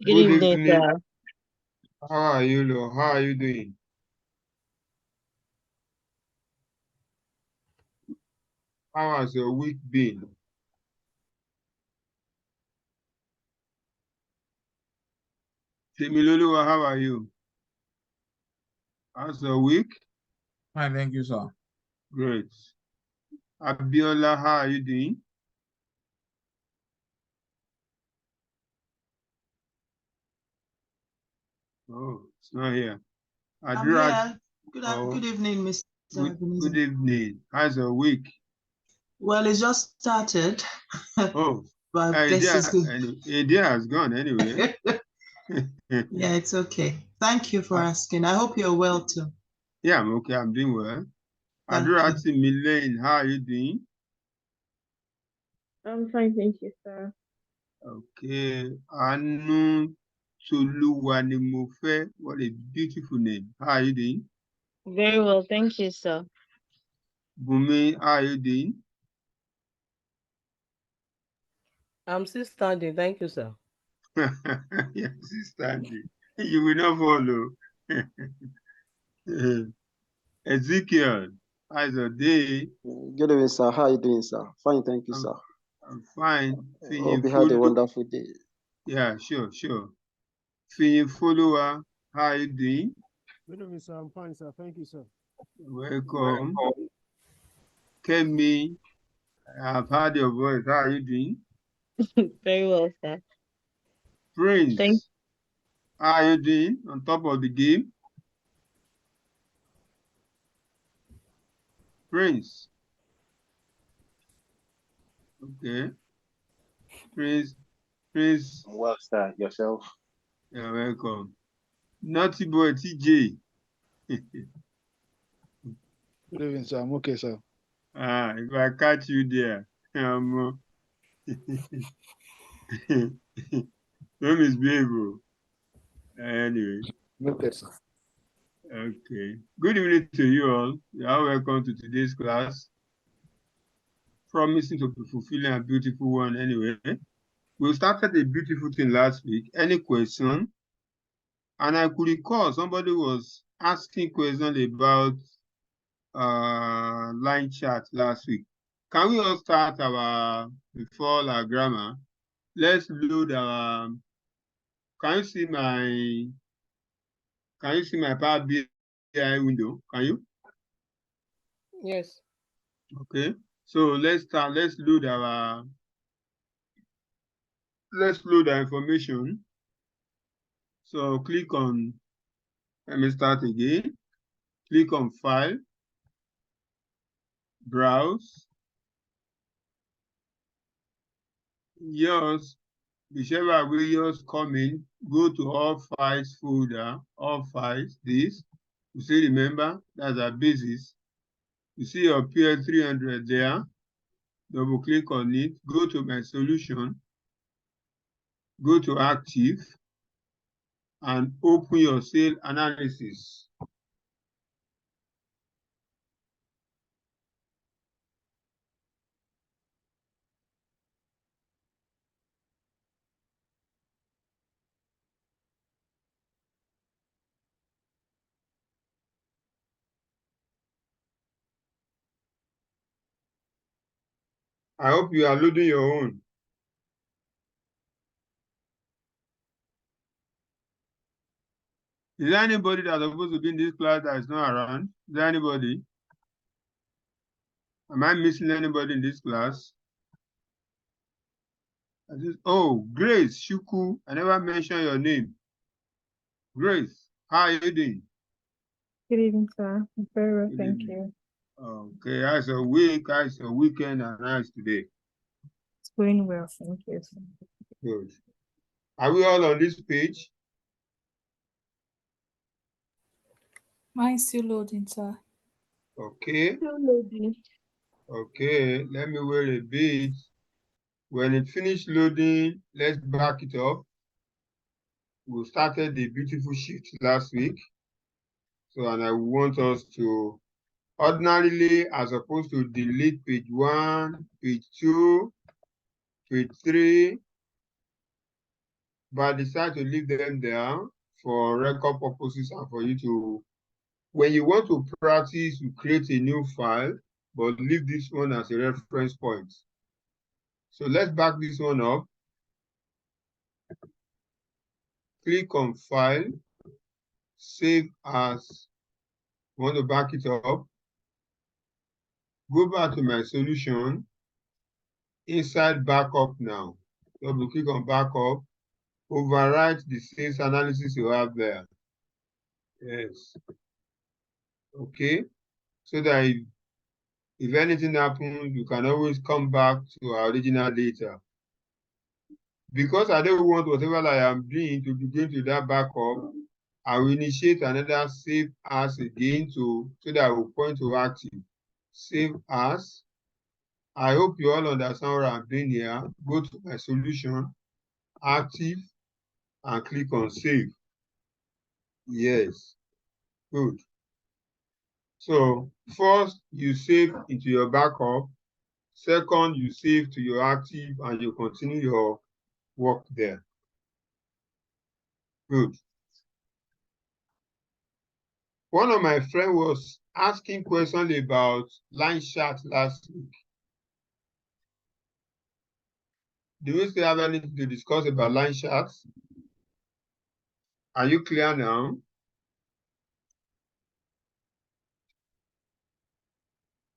Good Good evening, evening. sir. How are you, Lord? How are you doing? How has your week been? Temiloluwa, how are you? How's your week? Fine, thank you, sir. Great. Abiola, how are you doing? Oh, it's not here. I'm Adira, here. Good evening, Mr. good evening. How's your week? Well, it just started. Oh, but best is good. idea has gone anyway. Yeah, it's okay. Thank you for asking. I hope you're well too. Yeah, I'm okay. I'm doing well. Thank Adira you. Milane, how are you doing? I'm fine, thank you, sir. Okay. Anu Toluwani Mofe, what a beautiful name. How are you doing? Very well, thank you, sir. Bumi, how are you doing? I'm still standing. Thank you, sir. Yes, he's standing. You will not follow. Ezekiel, how's your day? Good evening, sir. How are you doing, sir? Fine, thank you, sir. I'm fine. Hope you had a wonderful day. Yeah, sure. Fiyin follower, how are you doing? Good evening, sir. I'm fine, sir. Thank you, sir. Welcome. Kemi, I've heard your voice. How are you doing? Very well, sir. Prince, how are you doing on top of the game? Prince. Okay. Prince. Well, sir, yourself. You're welcome. Naughty boy TJ. Good evening, sir. I'm okay, sir. If I catch you there, don't misbehave. Anyway. Okay, sir. Okay. Good evening to you all. You are welcome to today's class. Promising to be fulfilling a beautiful one anyway. We started a beautiful thing last week. Any question? And I could recall somebody was asking questions about line chart last week. Can we all start before our grammar? Let's load our, can you see my Power BI window? Can you? Yes. Okay. So let's load our information. So click on, let me start again. Click on File, Browse. Whichever way yours come in, go to All Files folder, All Files, this. You see, remember, that's our basis. You see your PL 300 there. Double click on it, go to My Solution, go to Active, and open your sale analysis. I hope you are loading your own. Is there anybody that's supposed to be in this class that is not around? Is there anybody? Am I missing anybody in this class? Oh, Grace Shuku. I never mentioned your name. Grace, how are you doing? Good evening, sir. I'm very well, thank you. Okay, how's your week? How's your weekend? And how's today? It's going well, thank you, sir. Good. Are we all on this page? Mine's still loading, sir. Okay. Still loading. Okay, let me wait a bit. When it finished loading, let's back it up. We started the beautiful shift last week. So, and I want us to ordinarily, as opposed to delete page 1, page 2, page 3, but I decide to leave them there for record purposes and for you to, when you want to practice, you create a new file, but leave this one as a reference point. So let's back this one up. Click on File, Save As. I want to back it up. Go back to my solution. Inside Backup now. Double click on Backup. Overwrite the sales analysis you have there. Yes. Okay. So that if anything happens, you can always come back to our original data. Because I don't want whatever I am doing to begin to that backup, I will initiate another Save As again so that I will point to active. Save As. I hope you all understand what I'm doing here. Go to my solution, active, and click on Save. Yes. Good. So first, you save into your backup. Second, you save to your active and you continue your work there. Good. One of my friends was asking questions about line chart last week. Do we still have anything to discuss about line charts? Are you clear now?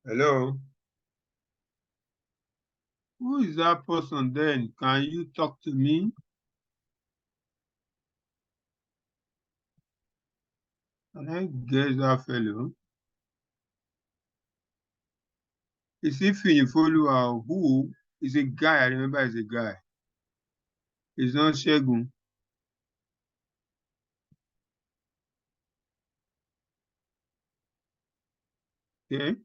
Hello? Who is that person then? Can you talk to me? Can I guess that fellow? Is he Finifolua? Who is a guy? I remember he's a guy. It's not Shegun. Okay.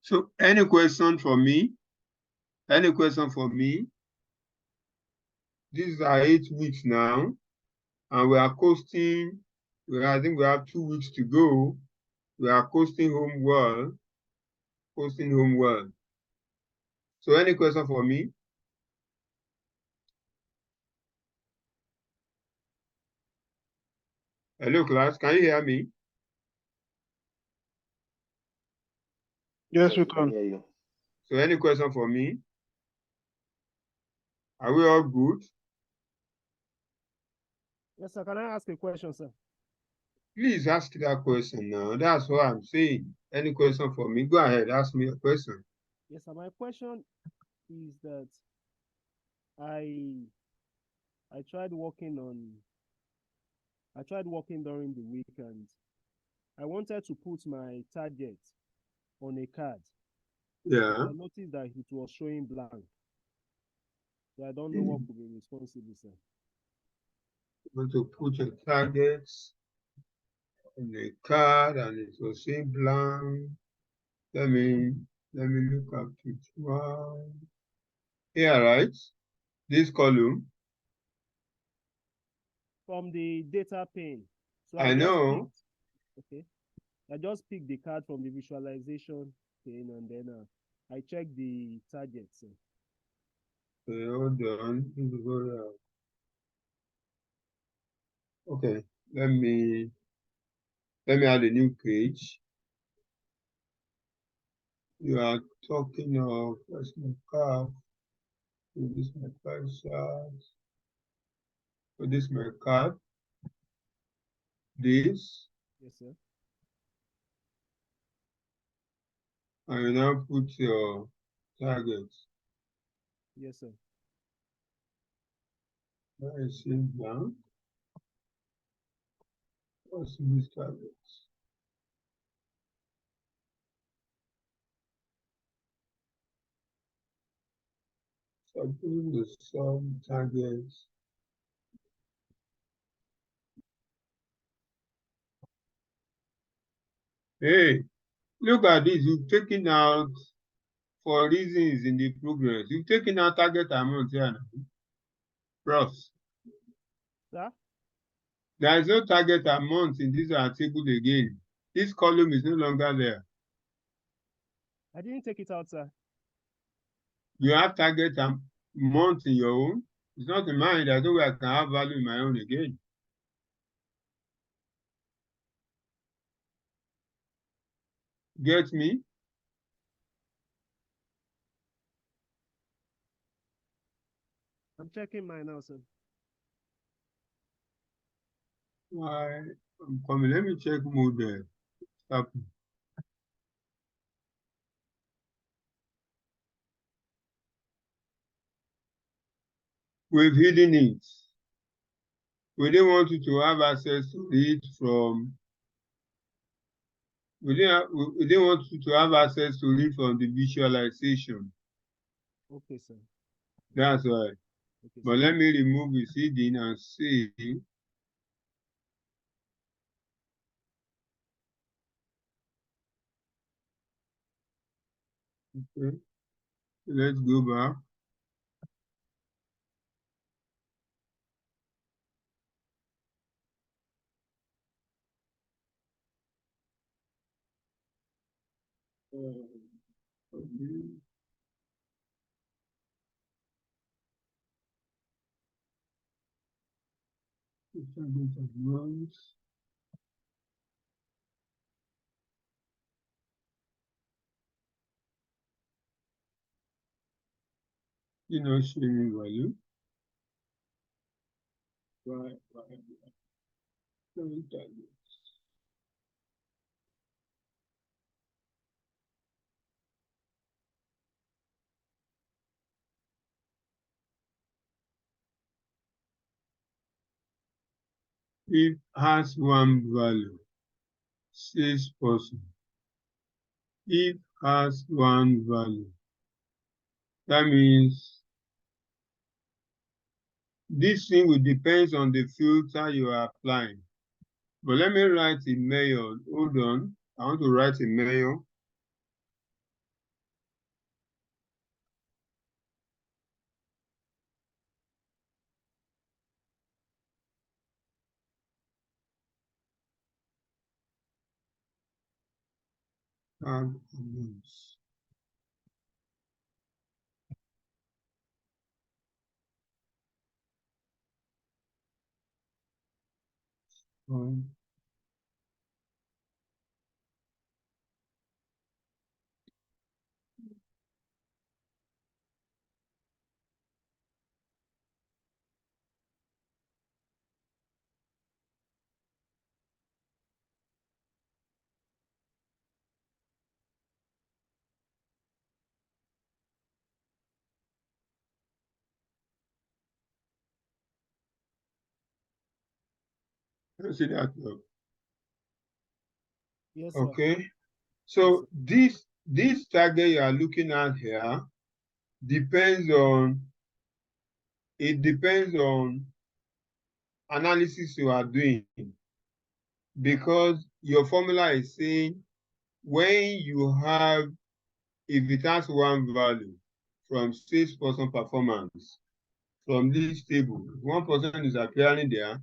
So any question for me? Any question for me? These are 8 weeks now, and we are coasting. I think we have 2 weeks to go. We are coasting home well. Coasting home well. So any question for me? Hello, class. Can you hear me? Yes, we can. hear you. So any question for me? Are we all good? Yes, sir. Can I ask a question, sir? Please ask that question now. That's what I'm saying. Any question for me? Go ahead. Ask me a question. Yes, sir. My question is that I tried working during the weekend. I wanted to put my target on a card. Yeah. I noticed that it was showing blank. So I don't know what could be responsible, sir. You want to put your targets on the card and it was saying blank. Let me look at it. Wow. Here, right? This column. From the data pane. So I know. Okay. I just picked the card from the visualization pane and then I checked the target, sir. Okay, hold on. Okay, let me add a new page. You are talking of personal card. This is my price chart. So this is my card. This. Yes, sir. And you now put your target. Yes, sir. Where is it down? What's this target? So I'm putting the sum targets. Hey, look at this. You've taken out, for reasons in the progress, you've taken out target amount here now. Bros. Sir? There is no target amount in this table again. This column is no longer there. I didn't take it out, sir. You have target amount in your own. It's not in mine. There's no way I can have value in my own again. Get me? I'm checking mine now, sir. Why? I'm coming. Let me check model. Stop. We've hidden it. We didn't want you to have access to it from. We didn't want you to have access to it from the visualization. Okay, sir. That's why. Okay, But sir. let me remove the hidden and see. Okay. Let's go back. You know, showing value. Right. If has one value, 6%. If has one value, that means this thing will depend on the filter you are applying. But let me write a mayor. Hold on. I want to write a mayor. And amounts. See that? Yes, sir. Okay. So this target you are looking at here depends on analysis you are doing, because your formula is saying when you have, if it has one value from 6% performance from this table, 1% is appearing there,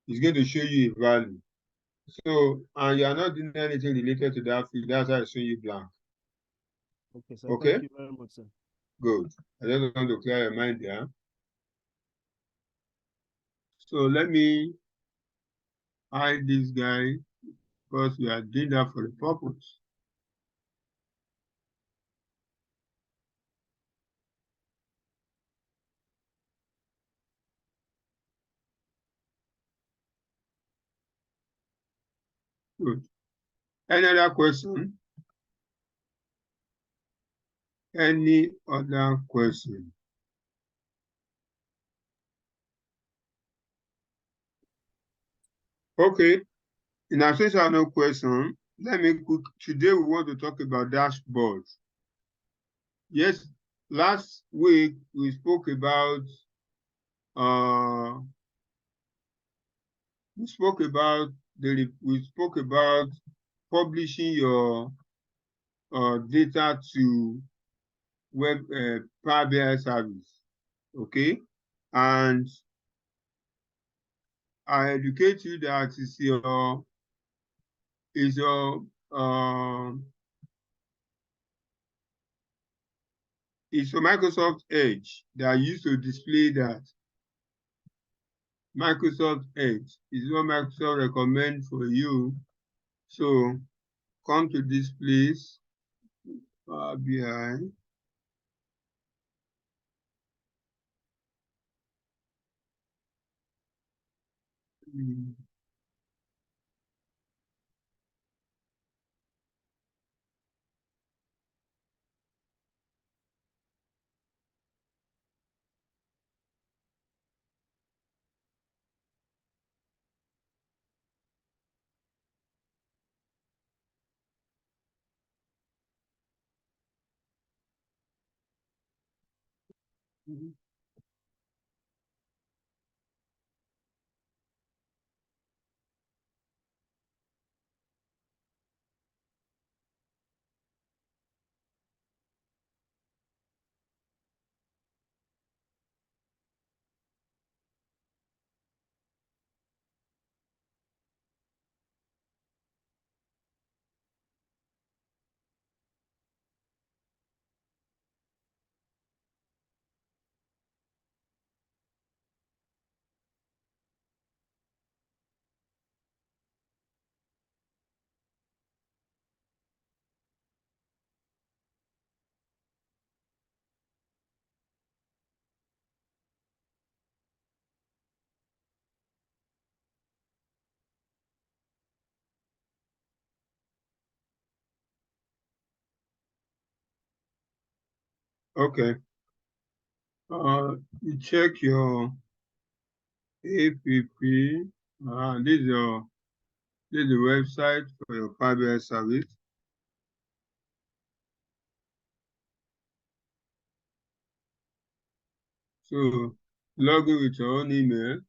it's going to show you a value. So, and you are not doing anything related to that field, that's why I show you blank. Okay, sir. Okay? Thank you very much, sir. Good. I just want to clear your mind there. So let me hide this guy because we are doing that for the purpose. Good. Any other question? Any other question? Okay. In absence of no question, let me quick. Today we want to talk about dashboard. Yes, last week we spoke about publishing your data to web Power BI service. Okay, and I educate you that it's a Microsoft Edge that used to display that. Microsoft Edge is what Microsoft recommends for you. So come to this place, Power BI. Okay. You check your app. This is the website for your Power BI service. So log in with your own email.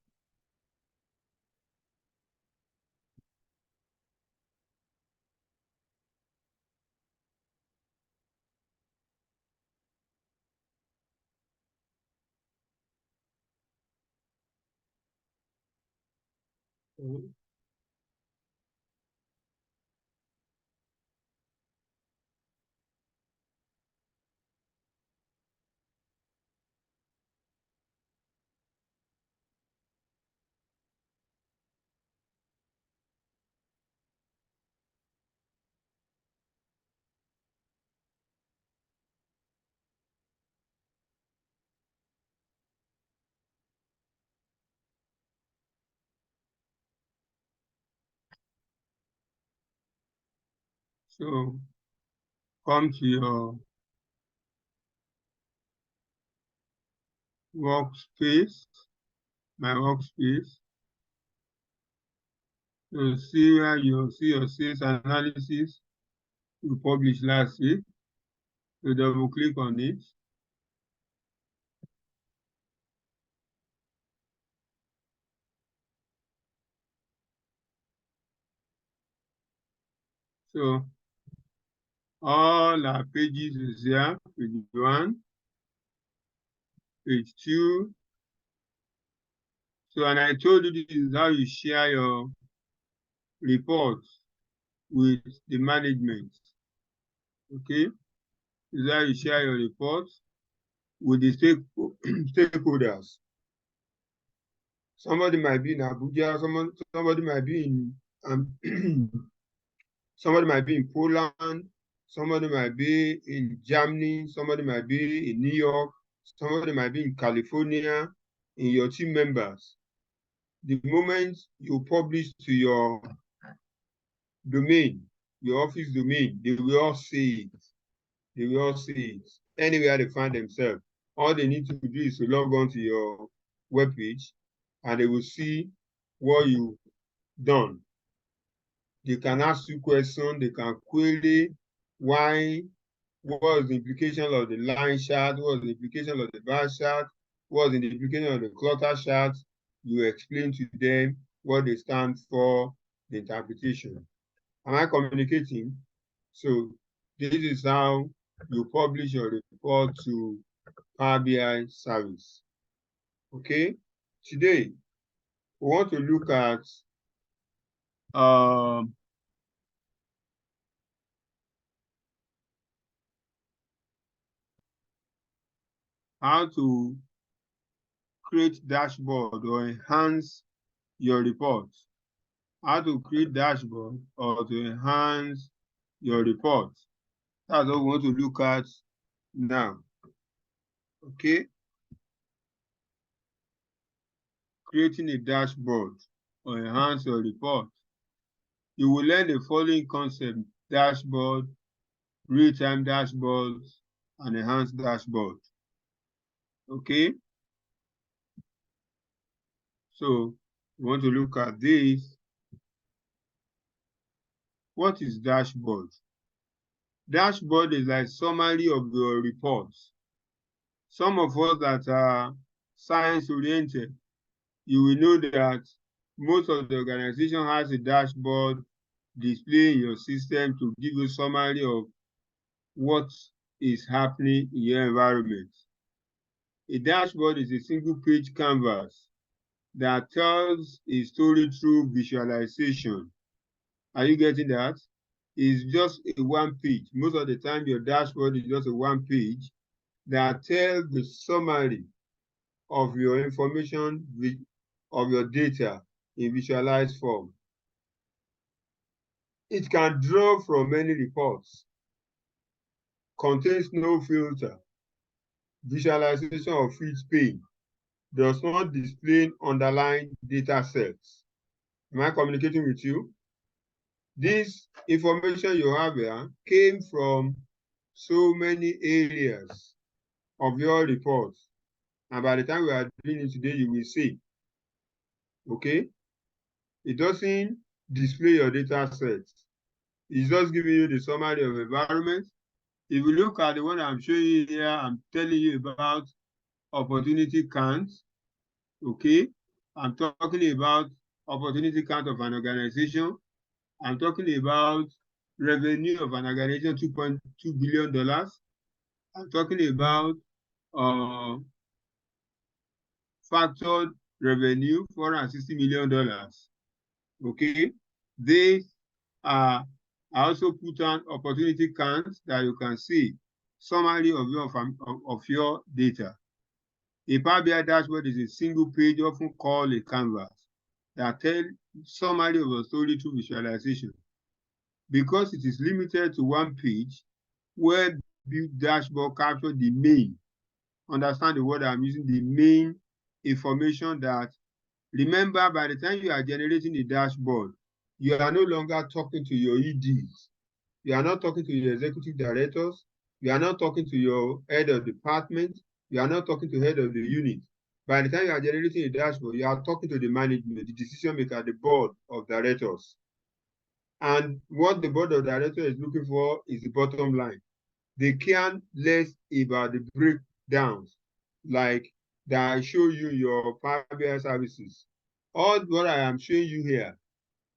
So come to your workspace, my workspace. So see where you see your sales analysis you published last week. So double click on it. So all our pages is here, page 1, page 2. So, and I told you this is how you share your reports with the management. Okay? This is how you share your reports with the stakeholders. Somebody might be in Abuja, somebody might be in somebody might be in Poland, somebody might be in Germany, somebody might be in New York, somebody might be in California, in your team members. The moment you publish to your domain, your office domain, they will all see it. They will all see it. Anywhere they find themselves, all they need to do is to log on to your webpage and they will see what you've done. They can ask you questions, they can query why, what was the implication of the line chart, what was the implication of the bar chart, what was the implication of the clutter chart. You explain to them what they stand for, the interpretation. Am I communicating? So this is how you publish your report to Power BI service. Okay? Today, we want to look at how to create dashboard or enhance your report. How to create dashboard or to enhance your report. That's what we want to look at now. Okay. Creating a dashboard or enhance your report. You will learn the following concept: dashboard, real-time dashboards, and enhanced dashboard. Okay. So we want to look at this. What is dashboard? Dashboard is like summary of your reports. Some of us that are science-oriented, you will know that most of the organization has a dashboard display in your system to give you a summary of what is happening in your environment. A dashboard is a single-page canvas that tells a story through visualization. Are you getting that? It's just a one page. Most of the time, your dashboard is just a one page that tells the summary of your information, of your data in visualized form. It can draw from many reports, contains no filter, visualization of each page, does not display underlying data sets. Am I communicating with you? This information you have here came from so many areas of your reports. And by the time we are doing it today, you will see. Okay? It doesn't display your data sets. It's just giving you the summary of environment. If you look at the one I'm showing you here, I'm telling you about opportunity counts. Okay? I'm talking about opportunity count of an organization. I'm talking about revenue of an organization, $2.2 billion. I'm talking about factored revenue, $460 million. Okay, they are also put on opportunity counts that you can see summary of your data. A Power BI dashboard is a single page, often called a canvas, that tells summary of a story through visualization. Because it is limited to one page, web-built dashboard captures the main. Understand the word I'm using, the main information that, remember, by the time you are generating the dashboard, you are no longer talking to your EDs. You are not talking to your executive directors. You are not talking to your head of department. You are not talking to head of the unit. By the time you are generating a dashboard, you are talking to the management, the decision maker, the board of directors. And what the board of directors is looking for is the bottom line. They care less about the breakdowns, like that I show you your Power BI services. All what I am showing you here,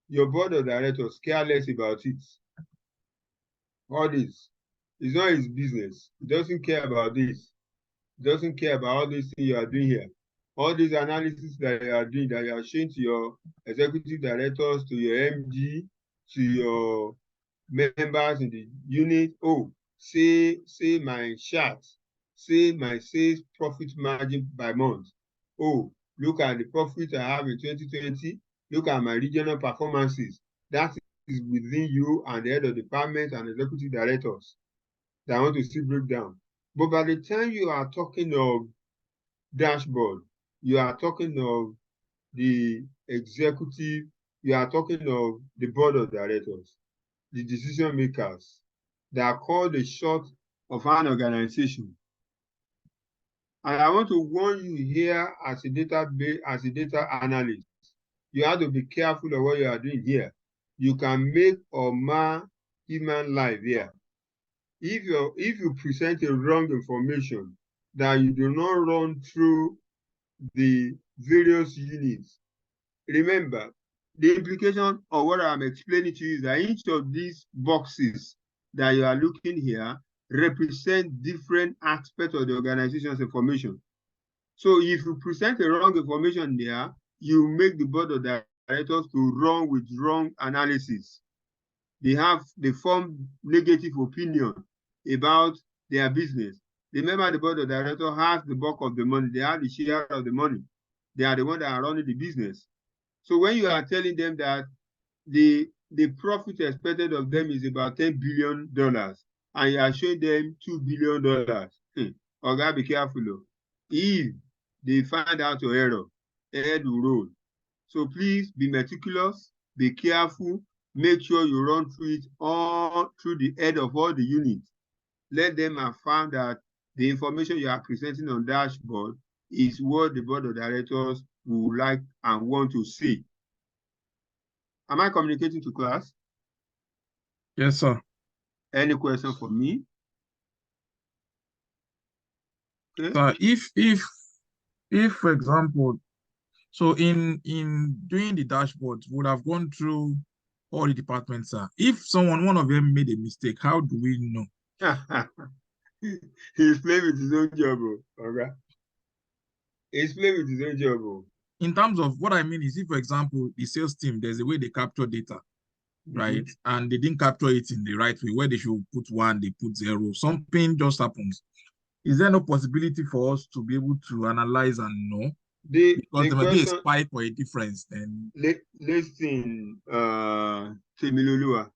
your board of directors care less about it. All this is not his business. He doesn't care about this. He doesn't care about all these things you are doing here. All these analysis that you are doing, that you are showing to your executive directors, to your MD, to your members in the unit. Oh, say my chart, say my sales profit margin by month. Oh, look at the profit I have in 2020. Look at my regional performances. That is within you and the head of department and executive directors that want to see breakdown. But by the time you are talking of dashboard, you are talking of the executive, you are talking of the board of directors, the decision makers that are called the shot of an organization. And I want to warn you here as a data analyst, you have to be careful of what you are doing here. You can make or mar human life here. If you present a wrong information that you do not run through the various units, remember, the implication of what I'm explaining to you is that each of these boxes that you are looking here represent different aspects of the organization's information. So if you present a wrong information there, you make the board of directors to run with wrong analysis. They form negative opinion about their business. The member of the board of directors has the bulk of the money. They have the share of the money. They are the ones that are running the business. So when you are telling them that the profit expected of them is about $10 billion, and you are showing them $2 billion, okay, be careful. If they find out your error, head will roll. So please be meticulous, be careful, make sure you run through it all through the head of all the units. Let them have found that the information you are presenting on dashboard is what the board of directors would like and want to see. Am I communicating to class? Yes, sir. Any question for me? Okay. So if for example, so in doing the dashboard, would have gone through all the departments, sir. If one of them made a mistake, how do we know? He's playing with his own job, okay? He's playing with his own job. In terms of what I mean is, if for example, the sales team, there's a way they capture data, right? And they didn't capture it in the right way, where they should put 1, they put 0. Something just happens. Is there no possibility for us to be able to analyze and know? Because there may be a spike or a difference. Then listen, Temilolua,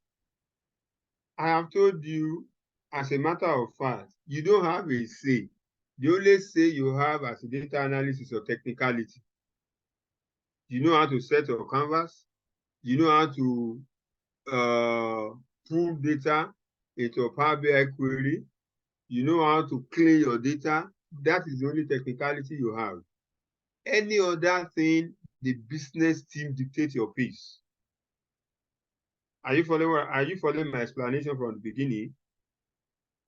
I have told you, as a matter of fact, you don't have a say. The only say you have as a data analyst or technicality. You know how to set your canvas. You know how to pull data into a Power BI query. You know how to clean your data. That is the only technicality you have. Any other thing, the business team dictates your pace. Are you following my explanation from the beginning?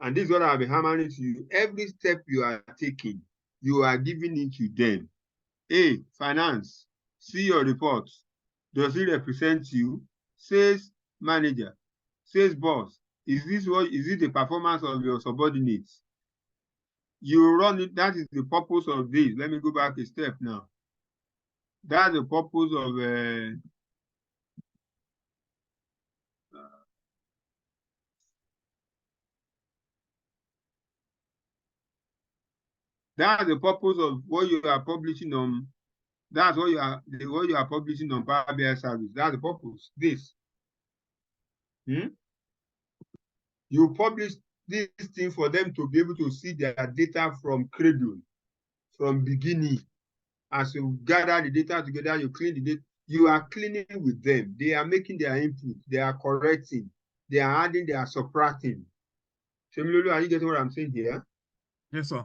And this is what I'll be hammering to you. Every step you are taking, you are giving it to them. Hey, finance, see your report. Does it represent you? Sales manager, sales boss, is it the performance of your subordinates? You run it, that is the purpose of this. Let me go back a step now. That's the purpose of that's the purpose of what you are publishing on. That's what you are publishing on Power BI service. That's the purpose. This. You publish this thing for them to be able to see their data from cradle, from beginning. As you gather the data together, you clean the data. You are cleaning with them. They are making their input. They are correcting. They are adding. They are subtracting. Shemilolu, are you getting what I'm saying here? Yes, sir.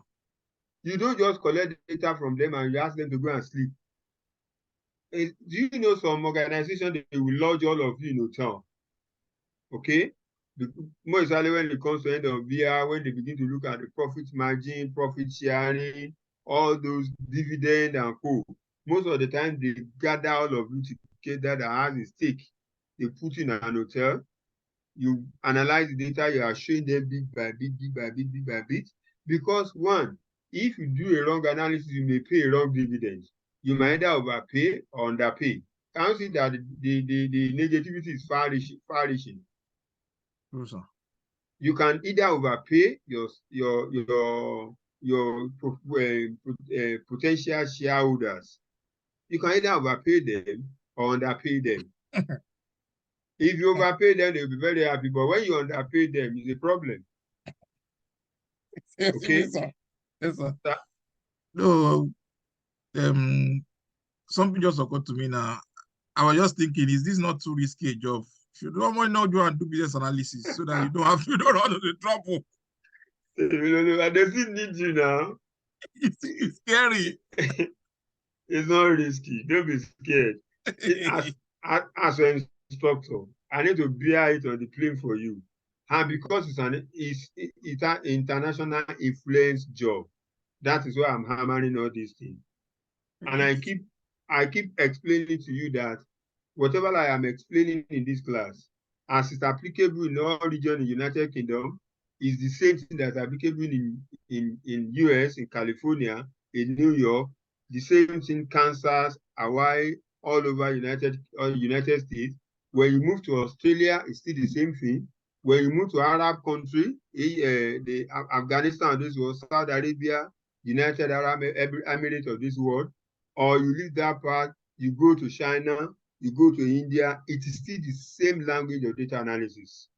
You don't just collect data from them and you ask them to go and sleep. Do you know some organization, they will lodge all of you in hotel? Okay? Most especially when it comes to end of year, when they begin to look at the profit margin, profit sharing, all those dividend and co. Most of the time, they gather all of you together that has a stake. They put in an hotel. You analyze the data, you are showing them bit by bit, bit by bit, bit by bit. Because one, if you do a wrong analysis, you may pay a wrong dividend. You might either overpay or underpay. Can you see that the negativity is far-reaching? True, sir. You can either overpay your potential shareholders. You can either overpay them or underpay them. If you overpay them, they'll be very happy. But when you underpay them, it's a problem. Okay? Yes, sir. Yes, sir. No, something just occurred to me now. I was just thinking, is this not too risky a job? Should someone not go and do business analysis so that you don't run into the trouble? I don't need you now. It's scary. It's not risky. Don't be scared. As an instructor, I need to bear it on the plane for you. And because it's an international influence job, that is why I'm hammering all these things. And I keep explaining to you that whatever I am explaining in this class, as it's applicable in all regions in the United Kingdom, is the same thing that's applicable in US, in California, in New York, the same thing, Kansas, Hawaii, all over United States. When you move to Australia, it's still the same thing. When you move to Arab country, the Afghanistan, this was Saudi Arabia, United Arab Emirates of this world, or you leave that part, you go to China, you go to India, it is still the same language of data analysis.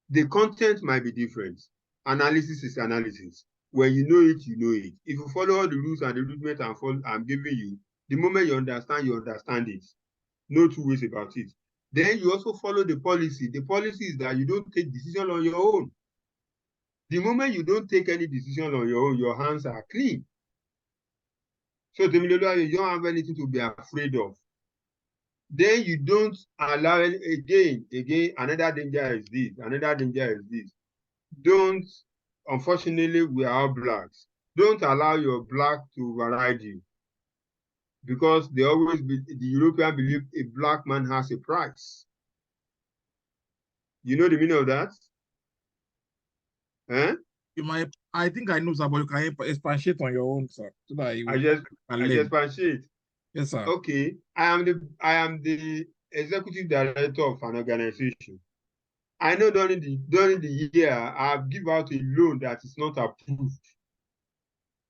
The content might be different. Analysis is analysis. When you know it, you know it. If you follow all the rules and the rudiment I'm giving you, the moment you understand it. No two ways about it. Then you also follow the policy. The policy is that you don't take decision on your own. The moment you don't take any decision on your own, your hands are clean. So you don't have anything to be afraid of. Then you don't allow again, another danger is this. Don't, unfortunately, we are all blacks. Don't allow your black to override you. Because the European believe a black man has a price. You know the meaning of that? Eh? I think I know, sir, but you can expatiate on your own, sir. So that I just expatiate. Yes, sir. Okay. I am the executive director of an organization. I know during the year I've given out a loan that is not approved.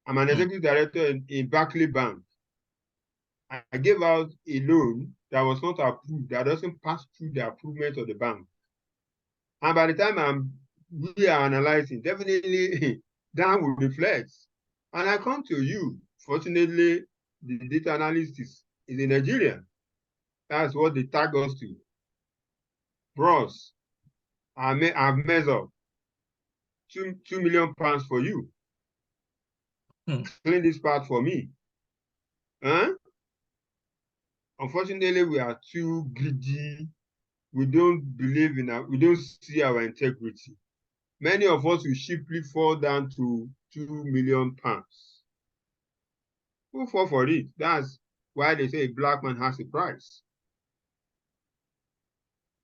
I'm an executive director in Barclays Bank. I gave out a loan that was not approved, that doesn't pass through the approval of the bank. And by the time we are analyzing, definitely that will reflect. And I come to you. Fortunately, the data analyst is in Nigeria. That's what they tag us to. Bros, I've measured up £2 million for you. Clean this part for me. Huh? Unfortunately, we are too greedy. We don't believe we don't see our integrity. Many of us will cheaply fall down to £2 million. Who fall for it? That's why they say a black man has a price.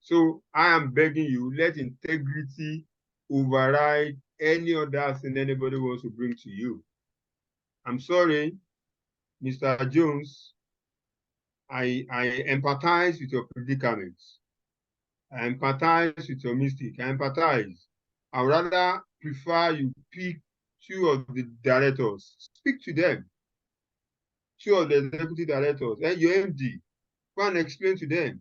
So I am begging you, let integrity override any other thing anybody wants to bring to you. I'm sorry, Mr. Jones, I empathize with your predicaments. I empathize with your mistake. I empathize. I would rather prefer you pick two of the directors. Speak to them. Two of the executive directors and your MD. Go and explain to them.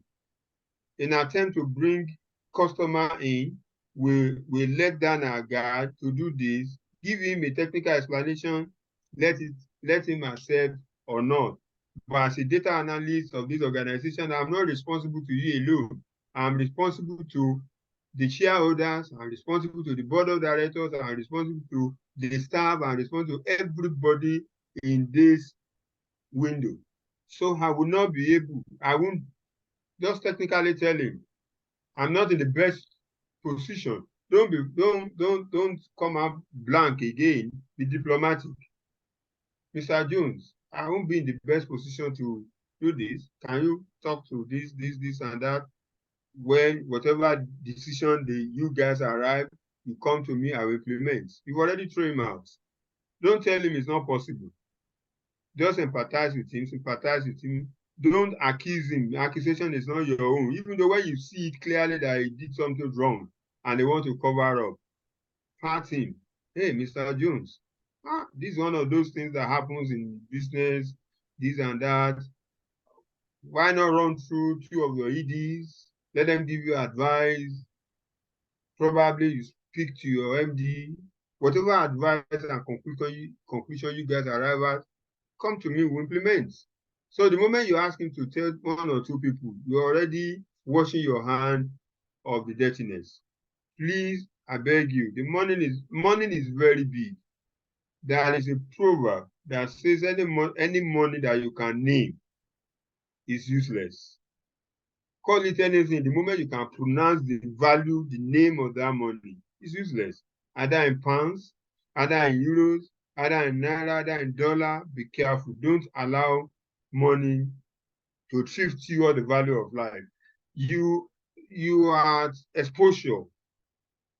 In an attempt to bring customer in, we let down our guard to do this, give him a technical explanation, let him accept or not. But as a data analyst of this organization, I'm not responsible to you alone. I'm responsible to the shareholders, I'm responsible to the board of directors, I'm responsible to the staff, I'm responsible to everybody in this window. So I will not be able, I won't just technically tell him, I'm not in the best position. Don't come up blank again. Be diplomatic. Mr. Jones, I won't be in the best position to do this. Can you talk to this, and that? When whatever decision you guys arrive, you come to me, I will implement. You've already thrown him out. Don't tell him it's not possible. Just empathize with him, sympathize with him. Don't accuse him. The accusation is not your own. Even though when you see it clearly that he did something wrong and they want to cover up, pat him. Hey, Mr. Jones, this is one of those things that happens in business, this and that. Why not run through two of your EDs? Let them give you advice. Probably you speak to your MD. Whatever advice and conclusion you guys arrive at, come to me, we'll implement. So the moment you ask him to tell one or two people, you're already washing your hand of the dirtiness. Please, I beg you, the money is very big. There is a proverb that says any money that you can name is useless. Call it anything. The moment you can pronounce the value, the name of that money, is useless. Either in pounds, either in euros, either in naira, either in dollar. Be careful. Don't allow money to shift you the value of life. You are at exposure.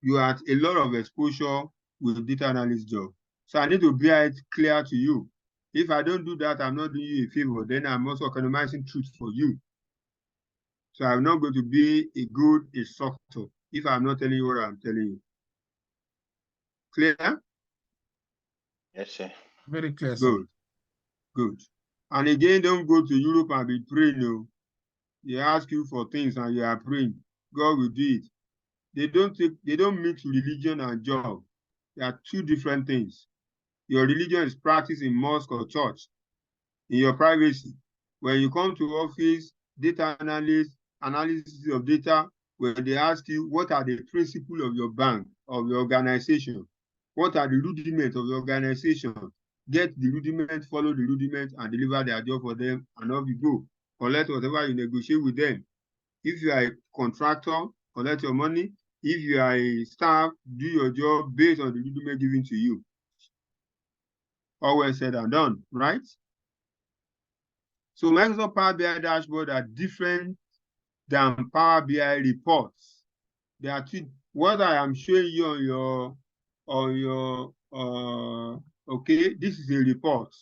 You are at a lot of exposure with data analyst job. So I need to bear it clear to you. If I don't do that, I'm not doing you a favor. Then I'm also economizing truth for you. So I'm not going to be a good instructor. if I'm not telling you what I'm telling you. Clear? Yes, sir. Very clear, sir. Good. Good. And again, don't go to Europe and be praying. No. They ask you for things and you are praying. God will do it. They don't mix religion and job. They are two different things. Your religion is practiced in mosque or church, in your privacy. When you come to office, data analysis of data, when they ask you what are the principles of your bank, of your organization, what are the rudiments of your organization, get the rudiment, follow the rudiment, and deliver their job for them, and off you go. Collect whatever you negotiate with them. If you are a contractor, collect your money. If you are a staff, do your job based on the rudiment given to you. All well said and done, right? So Microsoft Power BI dashboard are different than Power BI reports. There are two. What I am showing you on your okay, this is a report.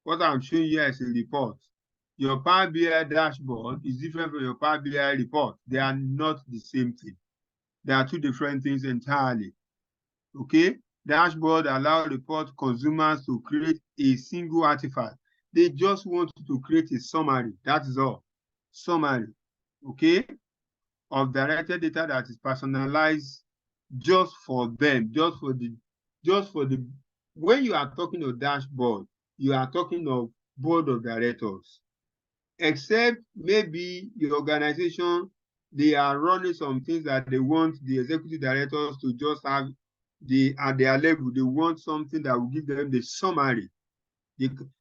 What I'm showing you is a report. Your Power BI dashboard is different from your Power BI report. They are not the same thing. They are two different things entirely. Okay? Dashboard allow report consumers to create a single artifact. They just want to create a summary. That is all. Summary. Okay? Of directed data that is personalized just for them, just for the when you are talking of dashboard, you are talking of board of directors. Except maybe your organization, they are running some things that they want the executive directors to just have at their level. They want something that will give them the summary.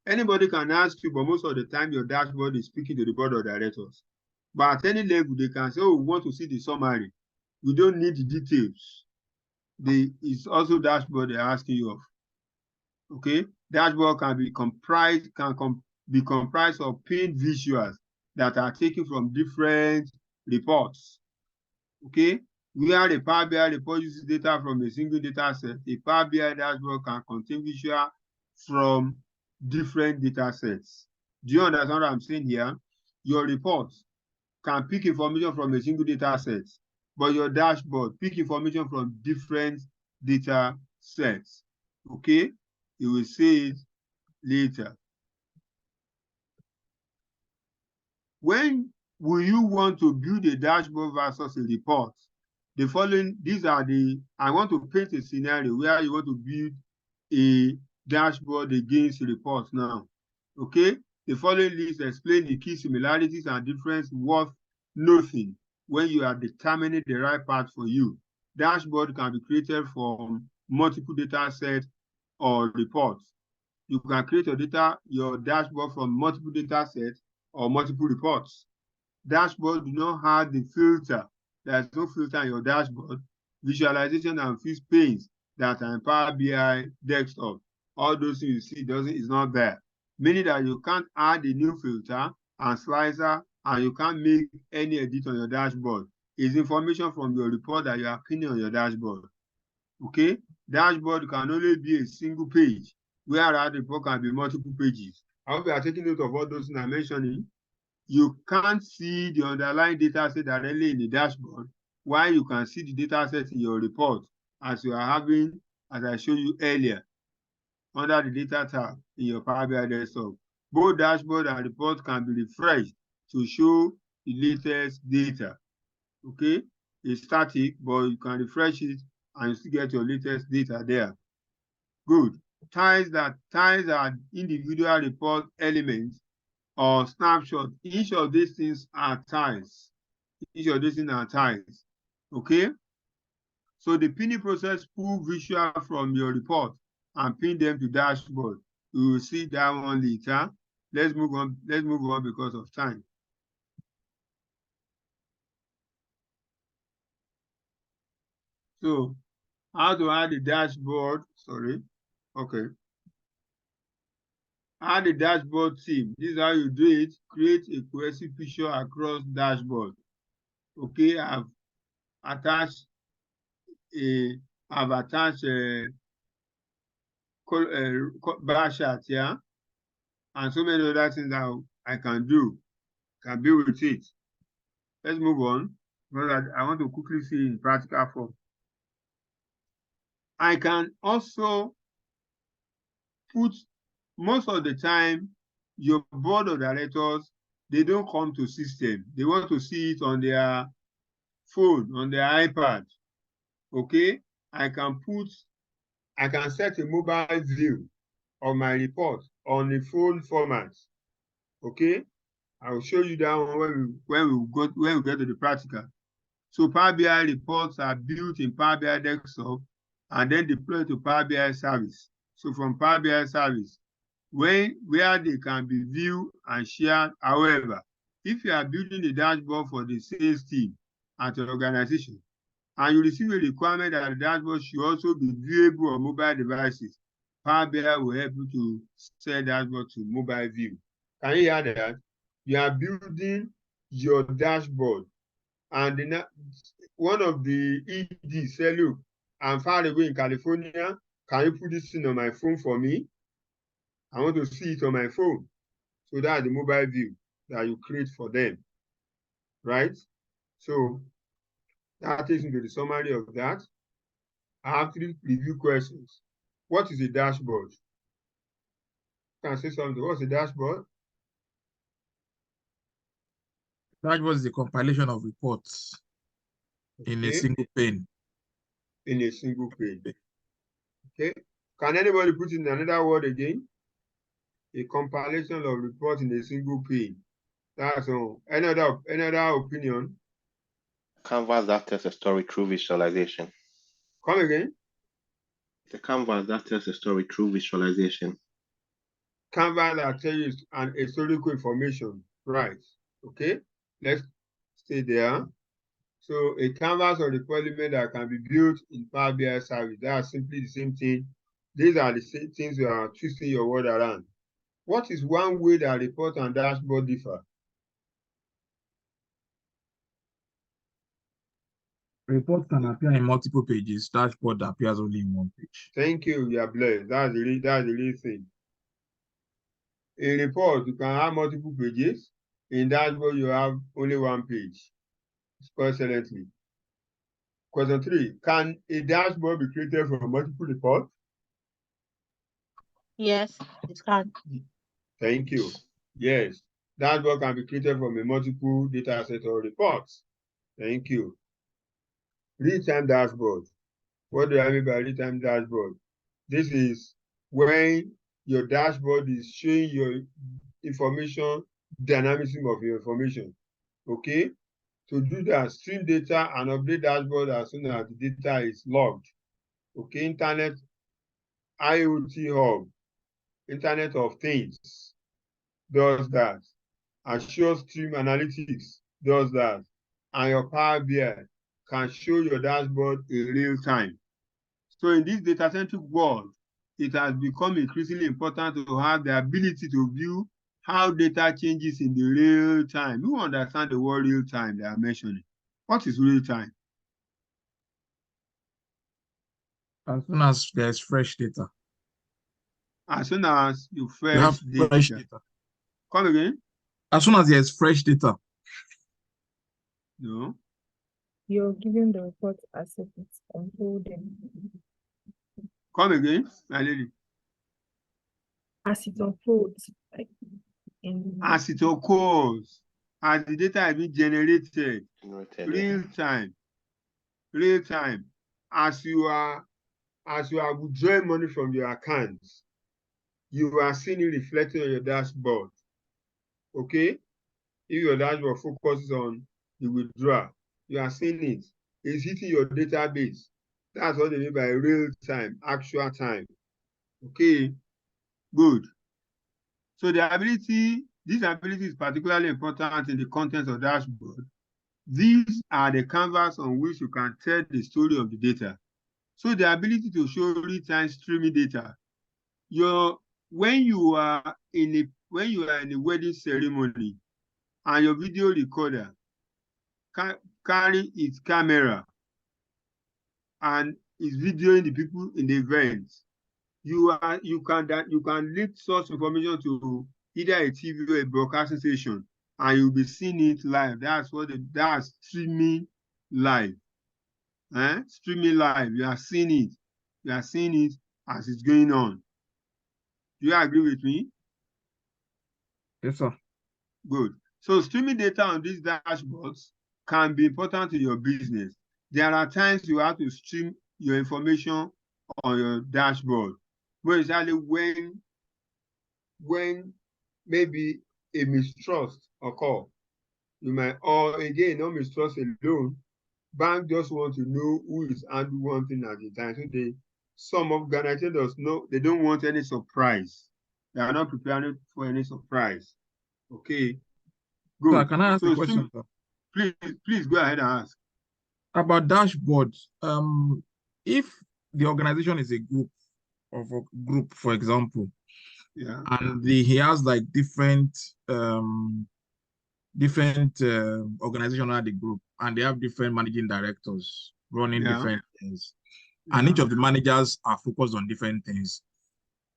Anybody can ask you, but most of the time your dashboard is speaking to the board of directors. But at any level, they can say, oh, we want to see the summary. We don't need the details. It's also dashboard they're asking you of. Okay? Dashboard can be comprised of pinned visuals that are taken from different reports. Okay? Where a Power BI report uses data from a single data set, a Power BI dashboard can contain visual from different data sets. Do you understand what I'm saying here? Your reports can pick information from a single data set, but your dashboard pick information from different data sets. Okay? You will see it later. When will you want to build a dashboard versus a report? The following, I want to paint a scenario where you want to build a dashboard against reports now. Okay? The following list explain the key similarities and difference worth noting when you are determining the right path for you. Dashboard can be created from multiple data sets or reports. You can create your dashboard from multiple data sets or multiple reports. Dashboard do not have the filter. There's no filter in your dashboard. Visualization and fuse panes that are in Power BI desktop. All those things you see is not there. Meaning that you can't add a new filter and slicer, and you can't make any edit on your dashboard. It's information from your report that you are pinning on your dashboard. Okay? Dashboard can only be a single page, whereas the report can be multiple pages. I hope you are taking note of all those things I'm mentioning. You can't see the underlying data set directly in the dashboard, while you can see the data set in your report as you are having, as I showed you earlier, under the data tab in your Power BI desktop. Both dashboard and report can be refreshed to show the latest data. Okay? It's static, but you can refresh it and you still get your latest data there. Good. Tiles are individual report elements or snapshot. Each of these things are tiles. Okay? So the pinning process pull visual from your report and pin them to dashboard. We will see that one later. Let's move on because of time. So how to add the dashboard? Sorry. Okay. Add the dashboard theme. This is how you do it. Create a cohesive picture across dashboard. Okay, I've attached a bar chart here, and so many other things that I can do. Can be with it. Let's move on. Because I want to quickly see in practical form. I can also put, most of the time, your board of directors, they don't come to system. They want to see it on their phone, on their iPad. Okay? I can set a mobile view of my report on the phone format. Okay? I will show you that one when we get to the practical. So Power BI reports are built in Power BI Desktop and then deployed to Power BI service. So from Power BI service, where they can be viewed and shared. However, if you are building a dashboard for the sales team at your organization, and you receive a requirement that the dashboard should also be viewable on mobile devices, Power BI will help you to set dashboard to mobile view. Can you hear that? You are building your dashboard, and one of the EDs said, look, I'm far away in California. Can you put this thing on my phone for me? I want to see it on my phone. So that's the mobile view that you create for them, right? So that takes me to the summary of that. I have 3 review questions. What is a dashboard? Can I say something? What's a dashboard? Dashboard is the compilation of reports in a single pane. In a single pane. Okay. Can anybody put in another word again? A compilation of reports in a single pane. That's all. Any other opinion? Canvas that tells a story through visualization. Come again? The canvas that tells a story through visualization. Canvas that tells you an historical information. Right. Okay. Let's stay there. So a canvas or the element that can be built in Power BI service. That's simply the same thing. These are the same things you are twisting your word around. What is one way that report and dashboard differ? Report can appear in multiple pages. Dashboard appears only in one page. Thank you. You are blessed. That's the real thing. In report, you can have multiple pages. In dashboard, you have only one page. Excellently. Question 3. Can a dashboard be created from multiple reports? Yes, it can. Thank you. Yes. Dashboard can be created from a multiple data set or reports. Thank you. Real-time dashboard. What do I mean by real-time dashboard? This is when your dashboard is showing your information, dynamism of your information. Okay? To do that, stream data and update dashboard as soon as the data is logged. Okay, Internet IoT Hub, Internet of Things does that. Azure Stream Analytics does that. And your Power BI can show your dashboard in real time. So in this data-centric world, it has become increasingly important to have the ability to view how data changes in the real time. You understand the word real time they are mentioning. What is real time? As soon as there's fresh data. As soon as you have fresh data. data. Come again? As soon as there's fresh data. No. You're giving the report as if it's unfolding. Come again, my lady. As it unfolds, like as it occurs, as the data is being generated, real time, as you are withdrawing money from your accounts, you are seeing it reflected on your dashboard. Okay? If your dashboard focuses on the withdrawal, you are seeing it. It's hitting your database. That's what they mean by real time, actual time. Okay, good. So this ability is particularly important in the context of dashboard. These are the canvas on which you can tell the story of the data. So the ability to show real-time streaming data. When you are in a wedding ceremony and your video recorder carry its camera and is videoing the people in the event, you can link such information to either a TV or a broadcasting station, and you'll be seeing it live. That's streaming live. Streaming live. You are seeing it. You are seeing it as it's going on. Do you agree with me? Yes, sir. Good. So streaming data on these dashboards can be important to your business. There are times you have to stream your information on your dashboard, but exactly when maybe a mistrust occur. You might, or again, not mistrust alone. Bank just want to know who is handling one thing at a time. So some organizers know they don't want any surprise. They are not preparing for any surprise. Okay. Good. Sir, can I ask a question, sir? Please go ahead and ask. About dashboards, if the organization is a group, for example, yeah, and he has like different organization under the group, and they have different managing directors running different things, and each of the managers are focused on different things.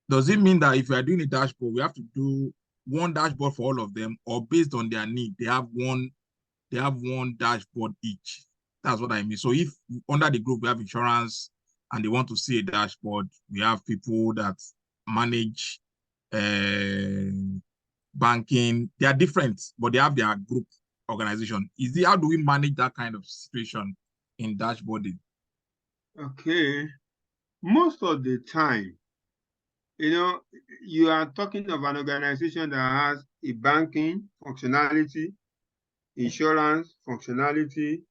Does it mean that if we are doing a dashboard, we have to do one dashboard for all of them, or based on their need, they have one dashboard each? That's what I mean. So if under the group we have insurance and they want to see a dashboard, we have people that manage banking. They are different, but they have their group organization. How do we manage that kind of situation in dashboarding? Okay. Most of the time, you are talking of an organization that has a banking functionality, insurance functionality,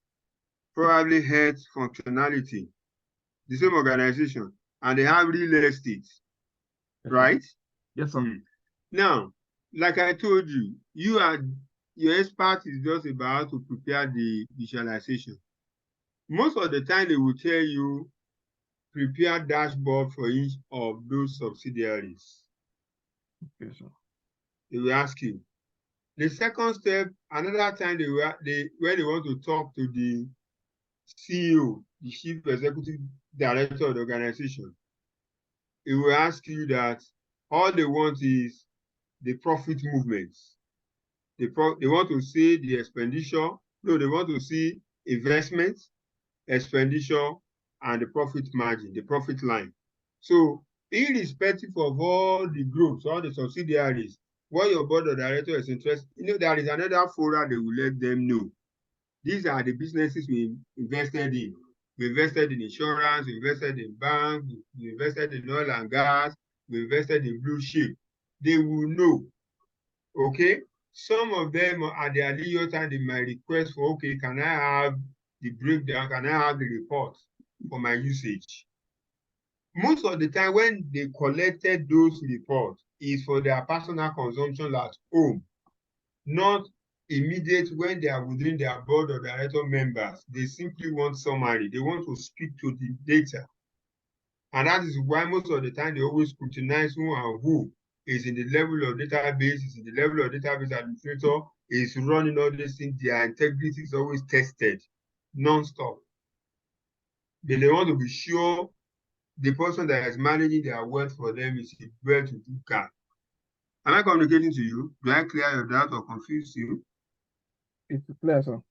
probably health functionality, the same organization, and they have real estate, right? Yes, sir. Now, like I told you, your expert is just about to prepare the visualization. Most of the time, they will tell you, prepare dashboard for each of those subsidiaries. Okay, sir. They will ask you. The second step, another time when they want to talk to the CEO, the Chief Executive Director of the organization, it will ask you that all they want is the profit movements. They want to see the expenditure. No, they want to see investments, expenditure, and the profit margin, the profit line. So irrespective of all the groups, all the subsidiaries, what your board of directors is interested, there is another forum they will let them know. These are the businesses we invested in. We invested in insurance, we invested in bank, we invested in oil and gas, we invested in blue chip. They will know. Okay? Some of them at their leisure time, they might request for, okay, can I have the breakdown? Can I have the report for my usage? Most of the time when they collected those reports is for their personal consumption at home, not immediate when they are within their board of director members. They simply want summary. They want to speak to the data. And that is why most of the time they always scrutinize who and who is in the level of database, is in the level of database administrator, is running all these things. Their integrity is always tested non-stop. They want to be sure the person that is managing their wealth for them is a well-to-do guy. Am I communicating to you? Do I clear your doubt or confuse you? It's clear, sir.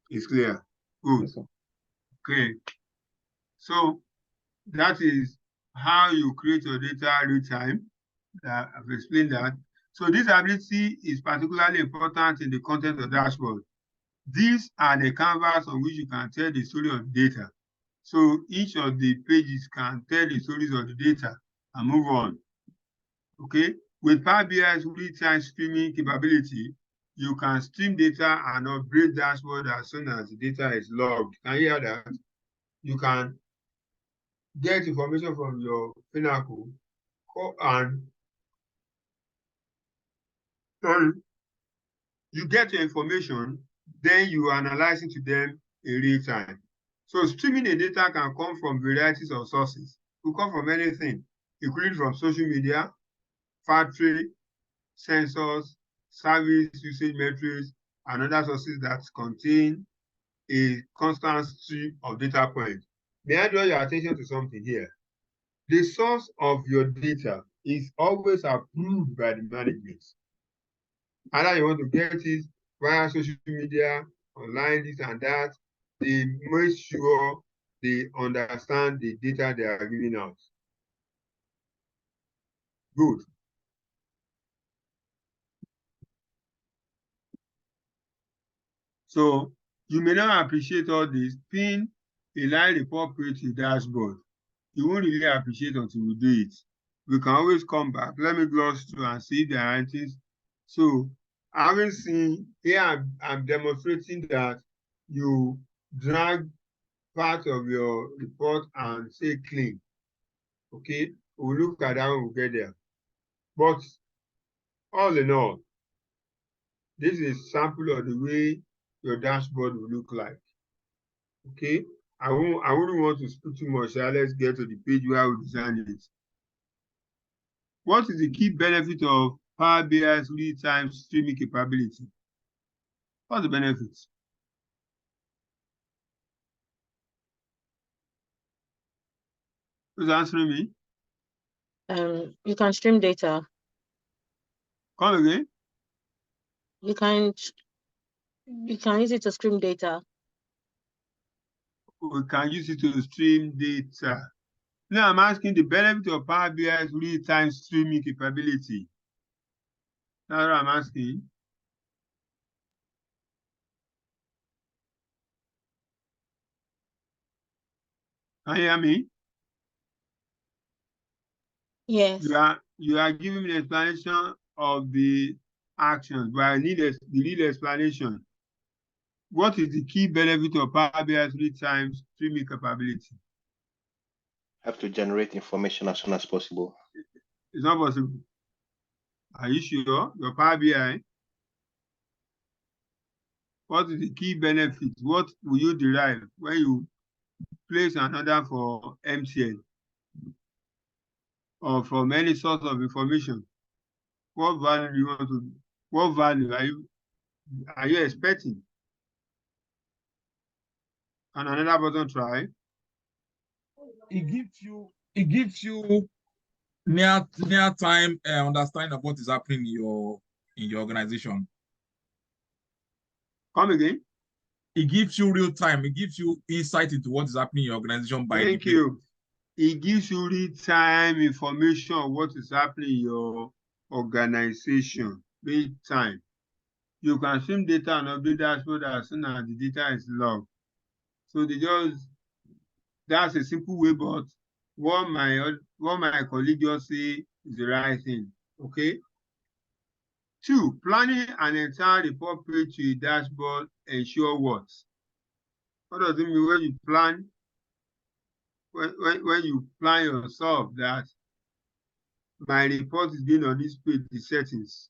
It's clear. Good. Yes, sir. Okay. So that is how you create your data real time. I've explained that. So this ability is particularly important in the content of dashboard. These are the canvas on which you can tell the story of data. So each of the pages can tell the stories of the data and move on. Okay? With Power BI's real-time streaming capability, you can stream data and upgrade dashboard as soon as the data is logged. Can you hear that? You can get information from your Pinnacle and you get your information, then you analyze it to them in real time. So streaming the data can come from varieties of sources. It could come from anything, including from social media, factory, sensors, service usage metrics, and other sources that contain a constant stream of data points. May I draw your attention to something here? The source of your data is always approved by the management. Either you want to get it via social media, online, this and that, they make sure they understand the data they are giving out. Good. So you may not appreciate all this. Pin a line report page to dashboard. You won't really appreciate until you do it. We can always come back. Let me gloss through and see if there are things. So having seen here, I'm demonstrating that you drag part of your report and say clean. Okay, we'll look at that when we get there. But all in all, this is a sample of the way your dashboard will look like. Okay, I wouldn't want to speak too much. So let's get to the page where we design it. What is the key benefit of Power BI's real-time streaming capability? What's the benefits? Who's answering me? You can stream data. Come again? You can use it to stream data. We can use it to stream data. Now I'm asking the benefit of Power BI's real-time streaming capability. That's what I'm asking. Can you hear me? Yes. You are giving me the explanation of the actions, but I need the real explanation. What is the key benefit of Power BI's real-time streaming capability? Have to generate information as soon as possible. It's not possible. Are you sure? Your Power BI? What is the key benefit? What will you derive when you place an order for MTN or from any source of information? What value do you want to? What value are you expecting? And another button try. It gives you near time understanding of what is happening in your organization. Come again. It gives you real time. It gives you insight into what is happening in your organization by Thank you. It gives you real time information on what is happening in your organization. Real time. You can stream data and update dashboard as soon as the data is logged. So that's a simple way, but what my colleague just say is the right thing. Okay. 2, planning an entire report page to a dashboard ensure what? What does it mean when you plan? When you plan yourself that my report is being on this page, the settings.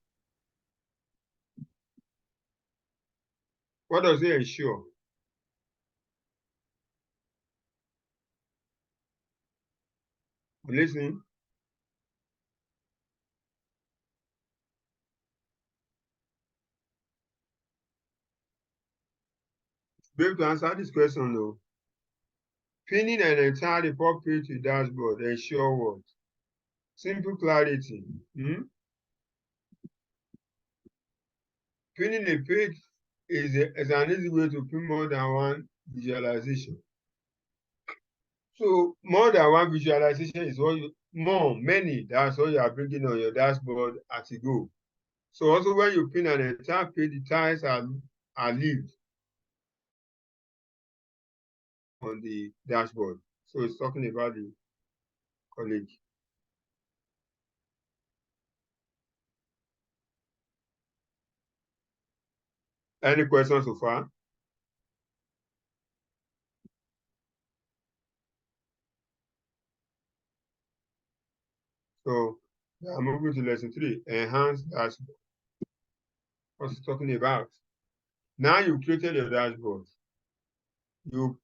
What does it ensure? Listening. Be able to answer this question though. Pinning an entire report page to dashboard ensure what? Simple clarity. Pinning a page is an easy way to pin more than one visualization. So more than one visualization is what many, that's what you are bringing on your dashboard as you go. So also when you pin an entire page, the tiles are lived on the dashboard. So it's talking about the college. Any questions so far? So I'm moving to lesson 3, enhance dashboard. What's it talking about? Now you've created your dashboard. You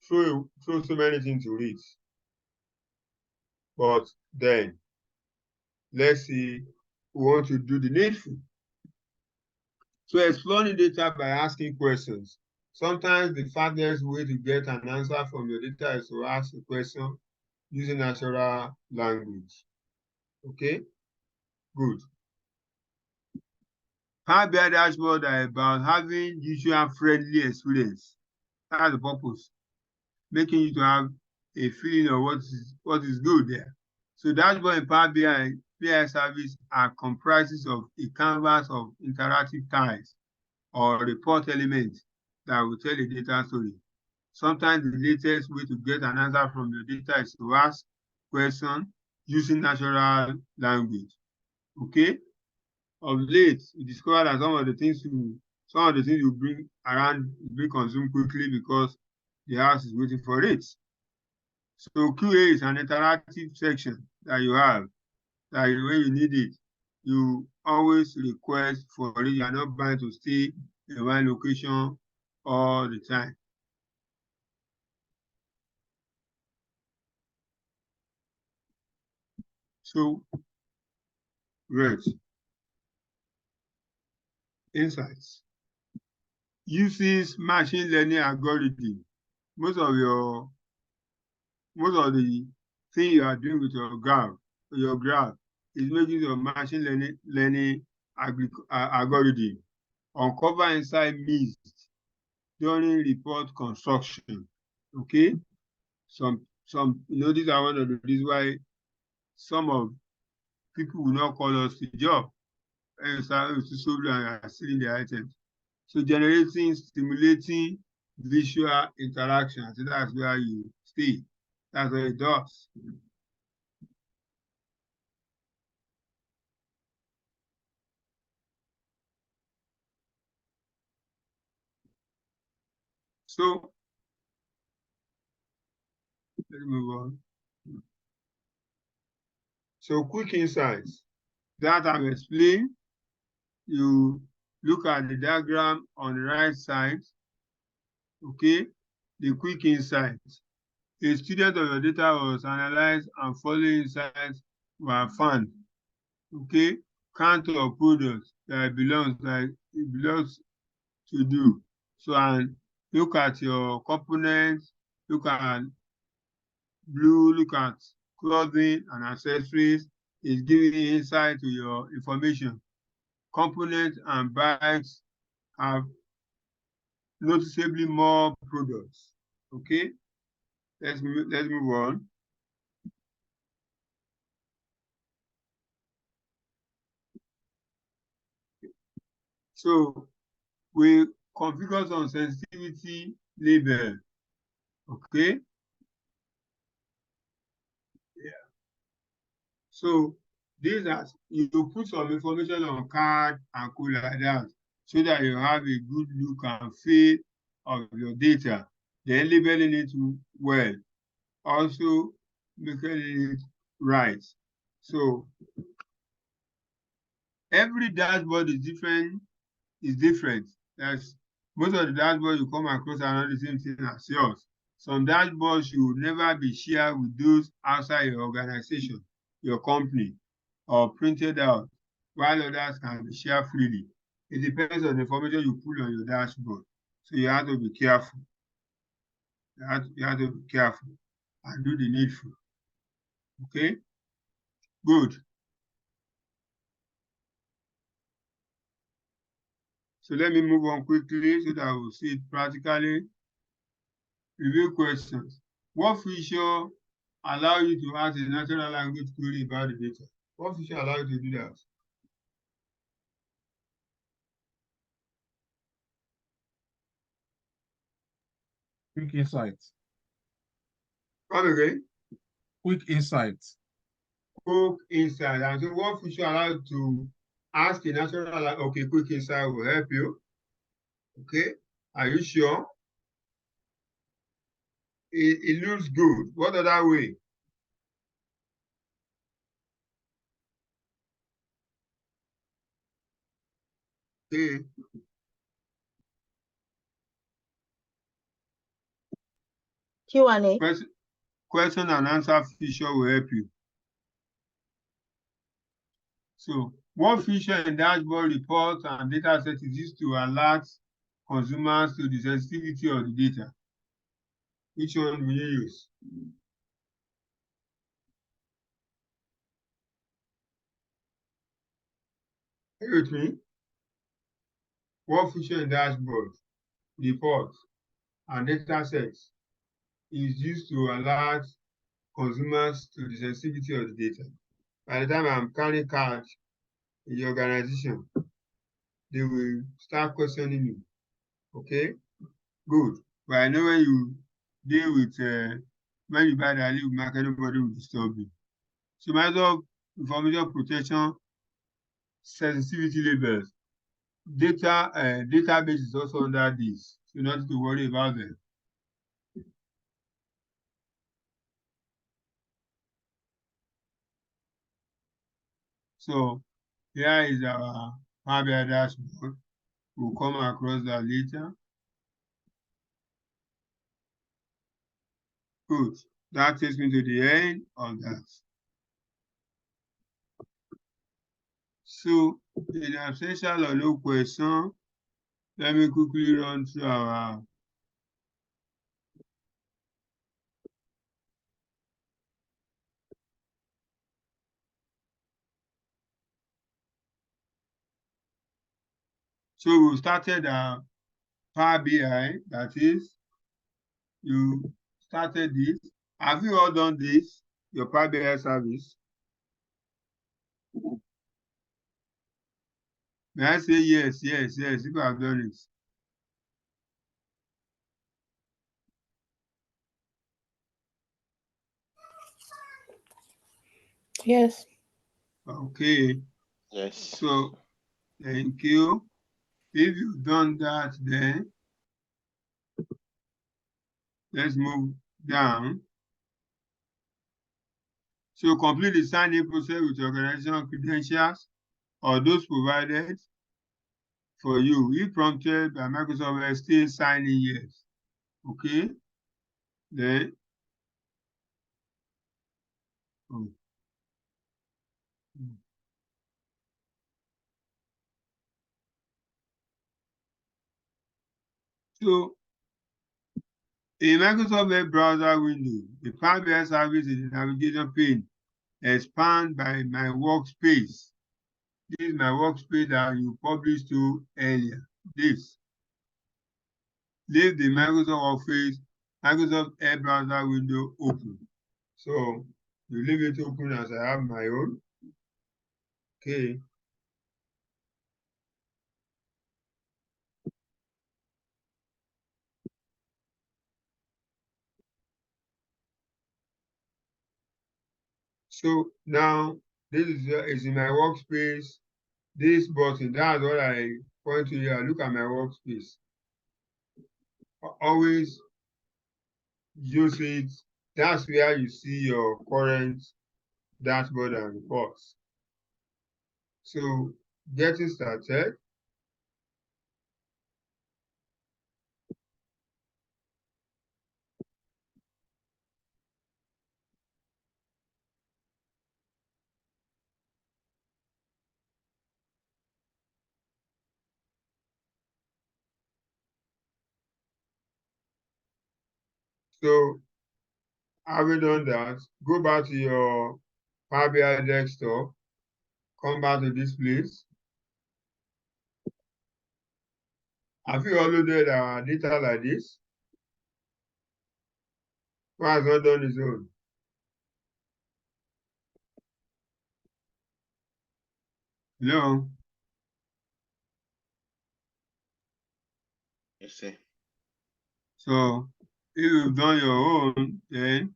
throw so many things to read. But then let's see, we want to do the needful. So exploring data by asking questions. Sometimes the fastest way to get an answer from your data is to ask a question using natural language. Okay, good. Power BI dashboard are about having user-friendly experience. That's the purpose, making you to have a feeling of what is good there. So dashboard in Power BI service are comprises of a canvas of interactive tiles or report elements that will tell a data story. Sometimes the latest way to get an answer from your data is to ask questions using natural language. Okay? Of late, you discover that some of the things you bring around will be consumed quickly because the house is waiting for it. So QA is an interactive section that you have, that when you need it, you always request for it. You are not bound to stay in one location all the time. So, great. Insights. Uses machine learning algorithm. Most of the thing you are doing with your graph is making your machine learning algorithm. Uncover insight missed during report construction. Okay, some these are one of the reasons why some of people will not call us to job and start to solve and are stealing the items. So stimulating visual interaction. So that's where you stay. That's what it does. So let's move on. So quick insights that I've explained. You look at the diagram on the right side. Okay, the quick insights. A student of your data was analyzed and following insights were found. Okay, count of products that it belongs to do. So, and look at your components, look at blue, look at clothing and accessories. It's giving you insight to your information. Components and bags have noticeably more products. Okay, let's move on. So we configure some sensitivity label. Okay. Yeah. So these are, you put some information on card and co like that, so that you have a good look and feel of your data. Then labeling it well. Also making it right. So every dashboard is different. That's most of the dashboards you come across are not the same thing as yours. Some dashboards should never be shared with those outside your organization, your company, or printed out, while others can be shared freely. It depends on the information you put on your dashboard. So you have to be careful. You have to be careful and do the needful. Okay? Good. So let me move on quickly so that we'll see it practically. Review questions. What feature allow you to ask a natural language query about the data? What feature allow you to do that? Quick insights. Come again. Quick insights. Quick insight. And so what feature allow you to ask a natural language? Okay, quick insight will help you. Okay. Are you sure? It looks good. What other way? Okay. Q&A. Question and answer feature will help you. So what feature in dashboard reports and data set is used to alert consumers to the sensitivity of the data? Which one will you use? Are you with me? What feature in dashboard reports and data sets is used to alert consumers to the sensitivity of the data. By the time I'm carrying card in the organization, they will start questioning me. Okay, good. But I know when you deal with, when you buy the leave market, nobody will disturb you. So matter of information protection, sensitivity labels, database is also under this. So not to worry about them. So here is our Power BI dashboard. We'll come across that later. Good. That takes me to the end of that. So in absentia or no question, let me quickly run through our so we started our Power BI, that is, you started this. Have you all done this, your Power BI service? May I say yes, yes, yes, if you have done it? Yes. Okay. Yes. So, thank you. If you've done that, then let's move down. So complete the sign-in process with your organizational credentials or those provided for you. If prompted by Microsoft, still sign in yes. Okay. Then so in Microsoft web browser window, the Power BI service in the navigation pane expand by my workspace. This is my workspace that you published to earlier. This. Leave the Microsoft Office, Microsoft Edge browser window open. So you leave it open as I have my own. Okay. So now this is in my workspace. This button, that's what I point to here. Look at my workspace. Always use it. That's where you see your current dashboard and reports. So getting started. So having done that, go back to your Power BI desktop, come back to this place. Have you uploaded our data like this? Who has not done his own? Hello? Yes, sir. So if you've done your own, then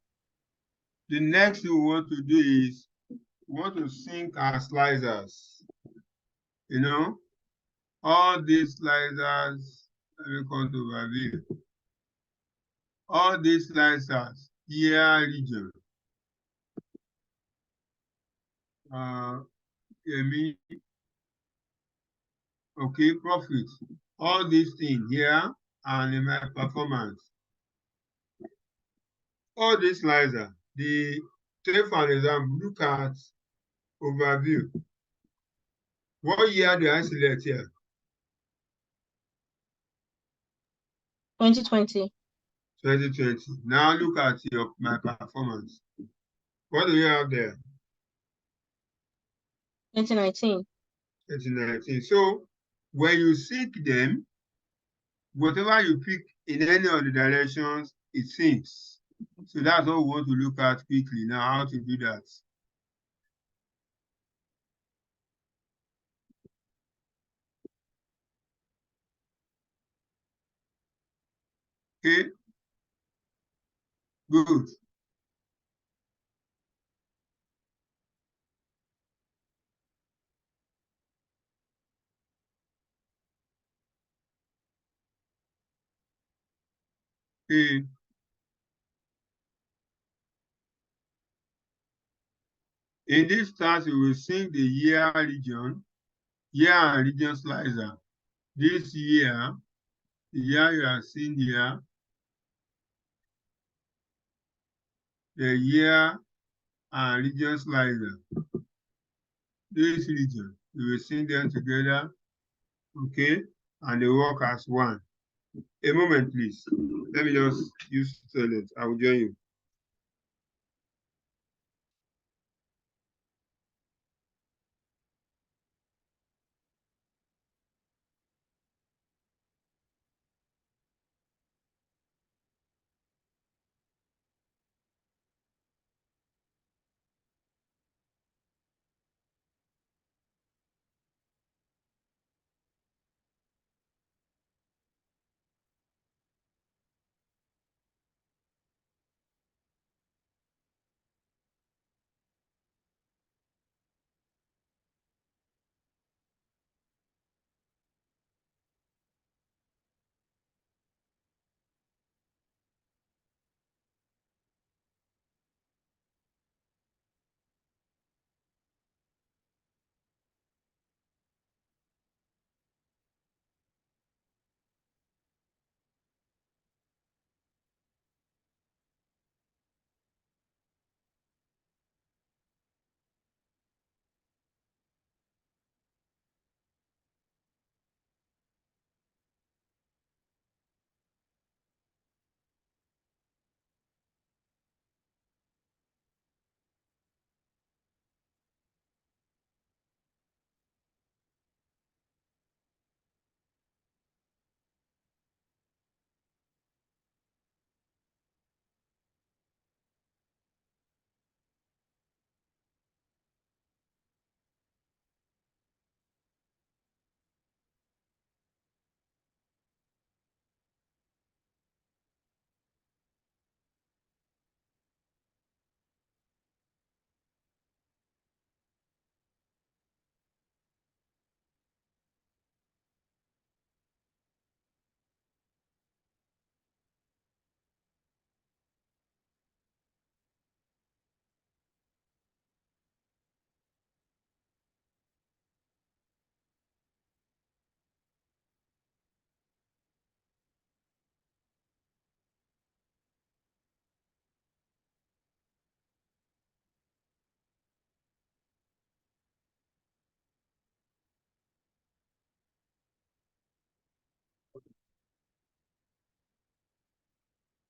the next thing we want to do is we want to sync our slicers. You know, all these slicers, let me come to overview. All these slicers, year region, okay, profit, all these things here and in my performance. All these slicer, take for example, look at overview. What year do I select here? 2020. 2020. Now look at my performance. What do you have there? 2019. 2019. So when you sync them, whatever you pick in any of the directions, it sinks. So that's what we want to look at quickly now, how to do that. Okay, good. Okay. In this task, we will sing the year and region slicer. This year, the year you are seeing here, the year and region slicer. This region, we will sing them together, okay? And they work as one. A moment, please. Let me just use silence. I will join you.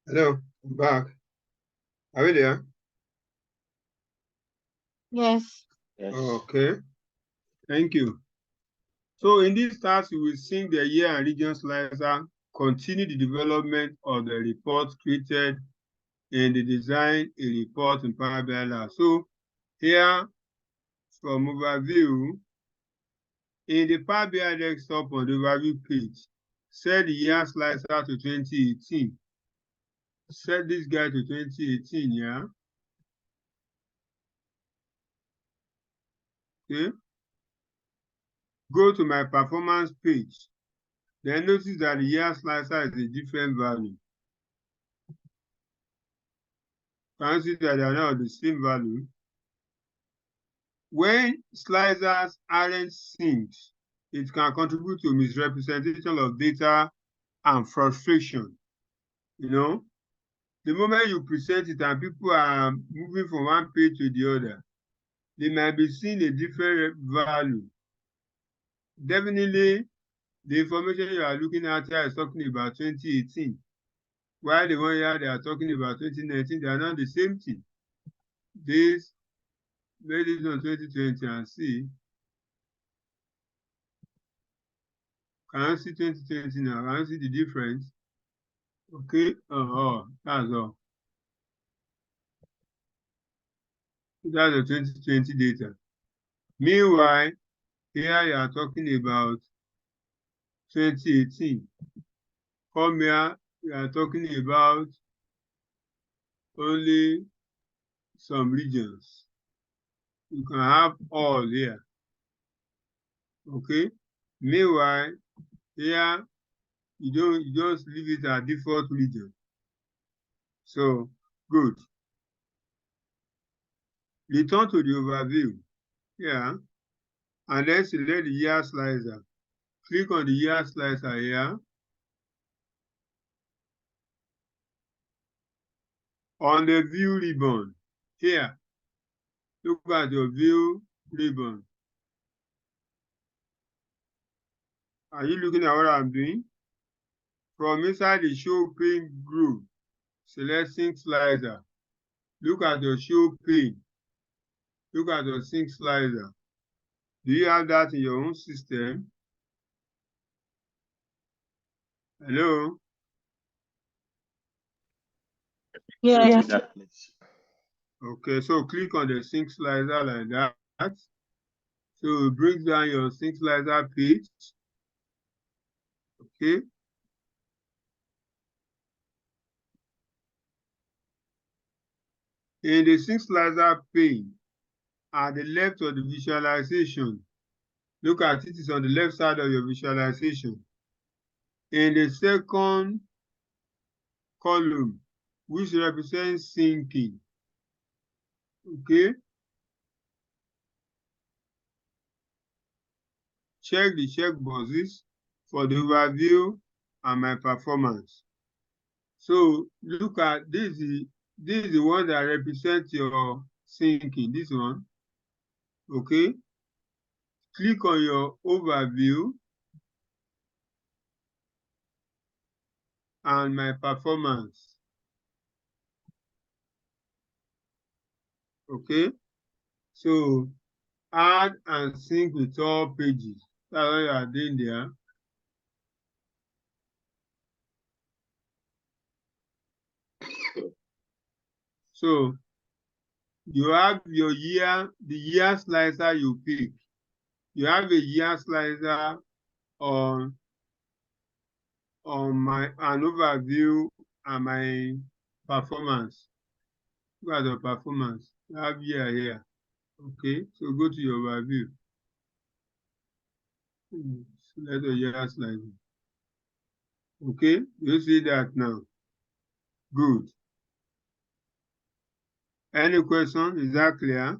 Hello, I'm back. Are we there? Yes. Yes. Okay, thank you. So in this task, we will sing the year and region slicer, continue the development of the report created and the design a report in Power BI Lab. So here, from overview, in the Power BI desktop on the overview page, set the year slicer to 2018. Set this guy to 2018, yeah? Okay. Go to my performance page. Then notice that the year slicer is a different value. Can you see that they are not the same value? When slicers aren't synced, it can contribute to misrepresentation of data and frustration. You know, the moment you present it and people are moving from one page to the other, they might be seeing a different value. Definitely, the information you are looking at here is talking about 2018, while the one here they are talking about 2019, they are not the same thing. This made it on 2020 and see. Can you see 2020 now? Can you see the difference? Okay. That's all. That's the 2020 data. Meanwhile, here you are talking about 2018. Come here, we are talking about only some regions. You can have all here. Okay. Meanwhile, here you just leave it at default region. So good. Return to the overview. Yeah. And then select the year slicer. Click on the year slicer here. On the view ribbon. Here. Look at your view ribbon. Are you looking at what I'm doing? From inside the show pane group, select sync slicer. Look at your show pane. Look at your sync slicer. Do you have that in your own system? Hello? Yeah. Okay, so click on the sync slicer like that. So it brings down your sync slicer page. Okay. In the sync slicer pane, at the left of the visualization, look at it, it's on the left side of your visualization. In the second column, which represents syncing, okay? Check the check boxes for the overview and my performance. So look at this is the one that represents your syncing, this one, okay? Click on your overview and my performance. Okay, so add and sync with all pages. That's what you are doing there. So you have your year, the year slicer you pick. You have a year slicer on an overview and my performance. Look at the performance. You have year here. Okay, so go to your overview. Select the year slicer. Okay, you see that now. Good. Any question? Is that clear?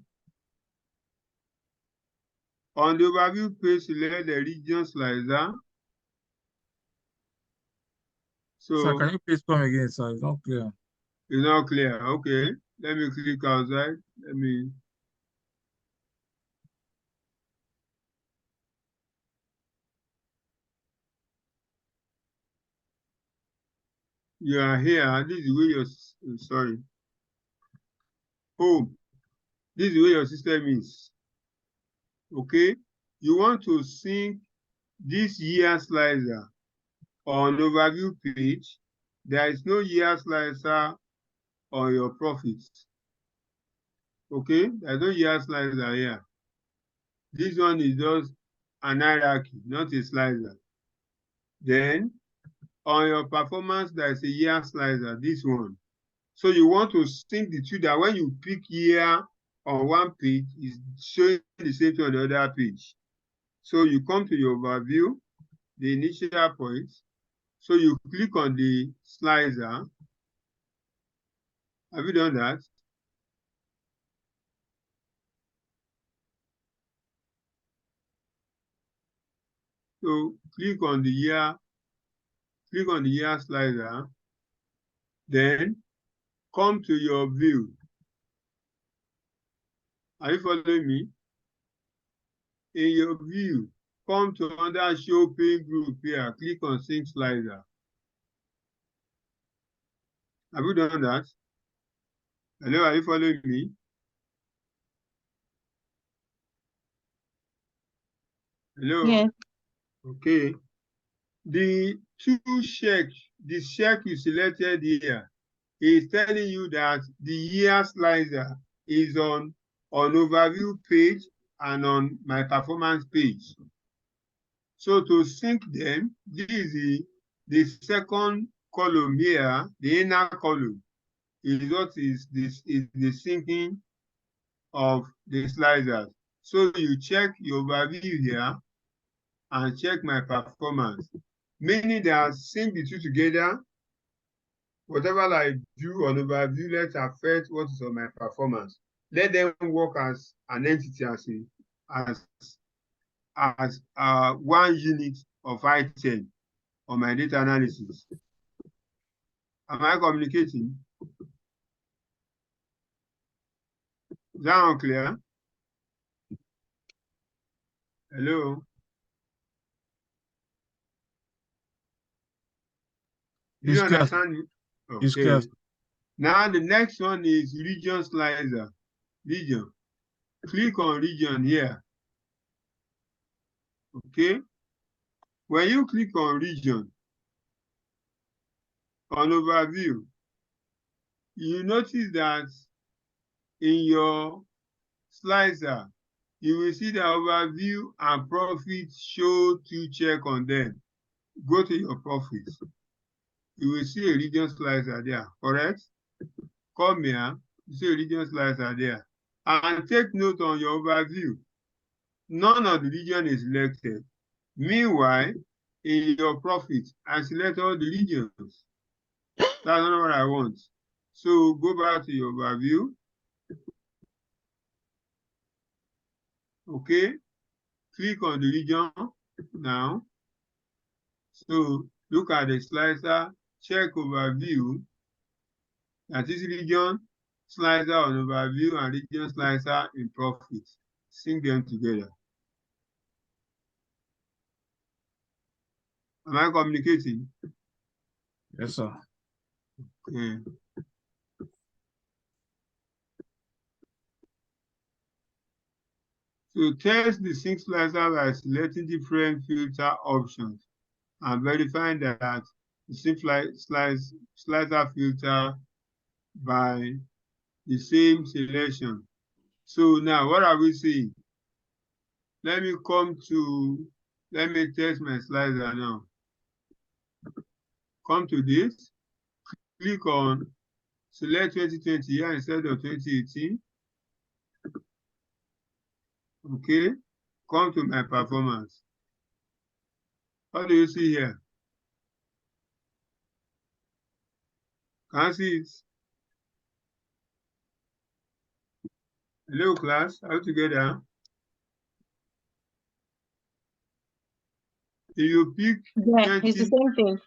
On the overview page, select the region slicer. So, sir, can you please come again, sir? It's not clear. It's not clear. Okay. Let me click outside. You are here. This is where your, sorry. Home. This is where your system is. Okay. You want to sync this year slicer on overview page. There is no year slicer on your profits. Okay. There's no year slicer here. This one is just an hierarchy, not a slicer. Then on your performance, there's a year slicer, this one. So you want to sync the two, that when you pick year on one page, it's showing the same thing on the other page. So you come to your overview, the initial point. So you click on the slicer. Have you done that? So click on the year slicer. Then come to your view. Are you following me? In your view, come to under show pane group here. Click on sync slicer. Have you done that? Hello, are you following me? Hello? Yeah. Okay. The two check, the check you selected here is telling you that the year slicer is on overview page and on my performance page. So to sync them, this is the second column here, the inner column, is what is this is the syncing of the slicers. So you check your overview here and check my performance, meaning that sync the two together. Whatever I do on overview, let's affect what is on my performance. Let them work as an entity, as one unit of item on my data analysis. Am I communicating? Is that unclear? Hello? Do you understand? It's Okay. clear. Now the next one is region slicer. Region. Click on region here. Okay. When you click on region, on overview, you notice that in your slicer, you will see the overview and profit show two check on them. Go to your profits. You will see a region slicer there, correct? Come here, you see a region slicer there. And take note on your overview. None of the region is selected. Meanwhile, in your profit, I select all the regions. That's not what I want. So go back to your overview. Okay. Click on the region now. So look at the slicer, check overview. That is region slicer on overview and region slicer in profit. Sync them together. Am I communicating? Yes, sir. Okay. So test the sync slicer by selecting different filter options and verifying that the sync slicer filter by the same selection. So now what are we seeing? Let me test my slicer now. Come to this, click on select 2020 here instead of 2018. Okay, come to my performance. What do you see here? Can you see it? Hello class, are you together? If you pick it's the same thing.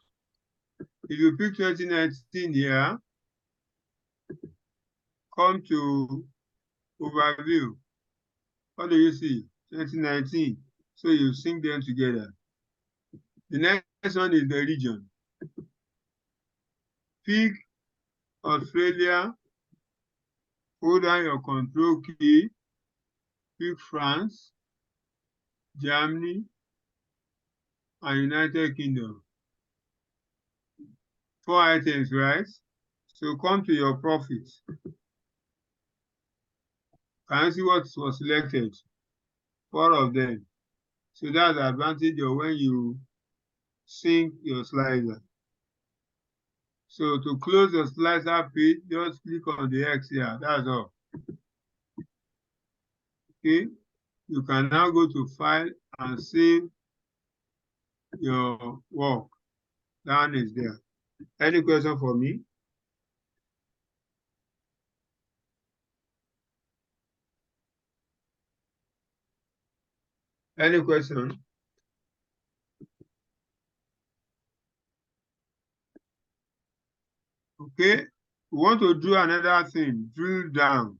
If you pick 2019 here, come to overview. What do you see? 2019. So you sync them together. The next one is the region. Pick Australia, hold down your control key, pick France, Germany, and United Kingdom. 4 items, right? So come to your profits. Can you see what was selected? 4 of them. So that's the advantage of when you sync your slicer. So to close the slicer page, just click on the X here. That's all. Okay. You can now go to File and save your work. That one is there. Any question for me? Any question? Okay. We want to do another thing. Drill down.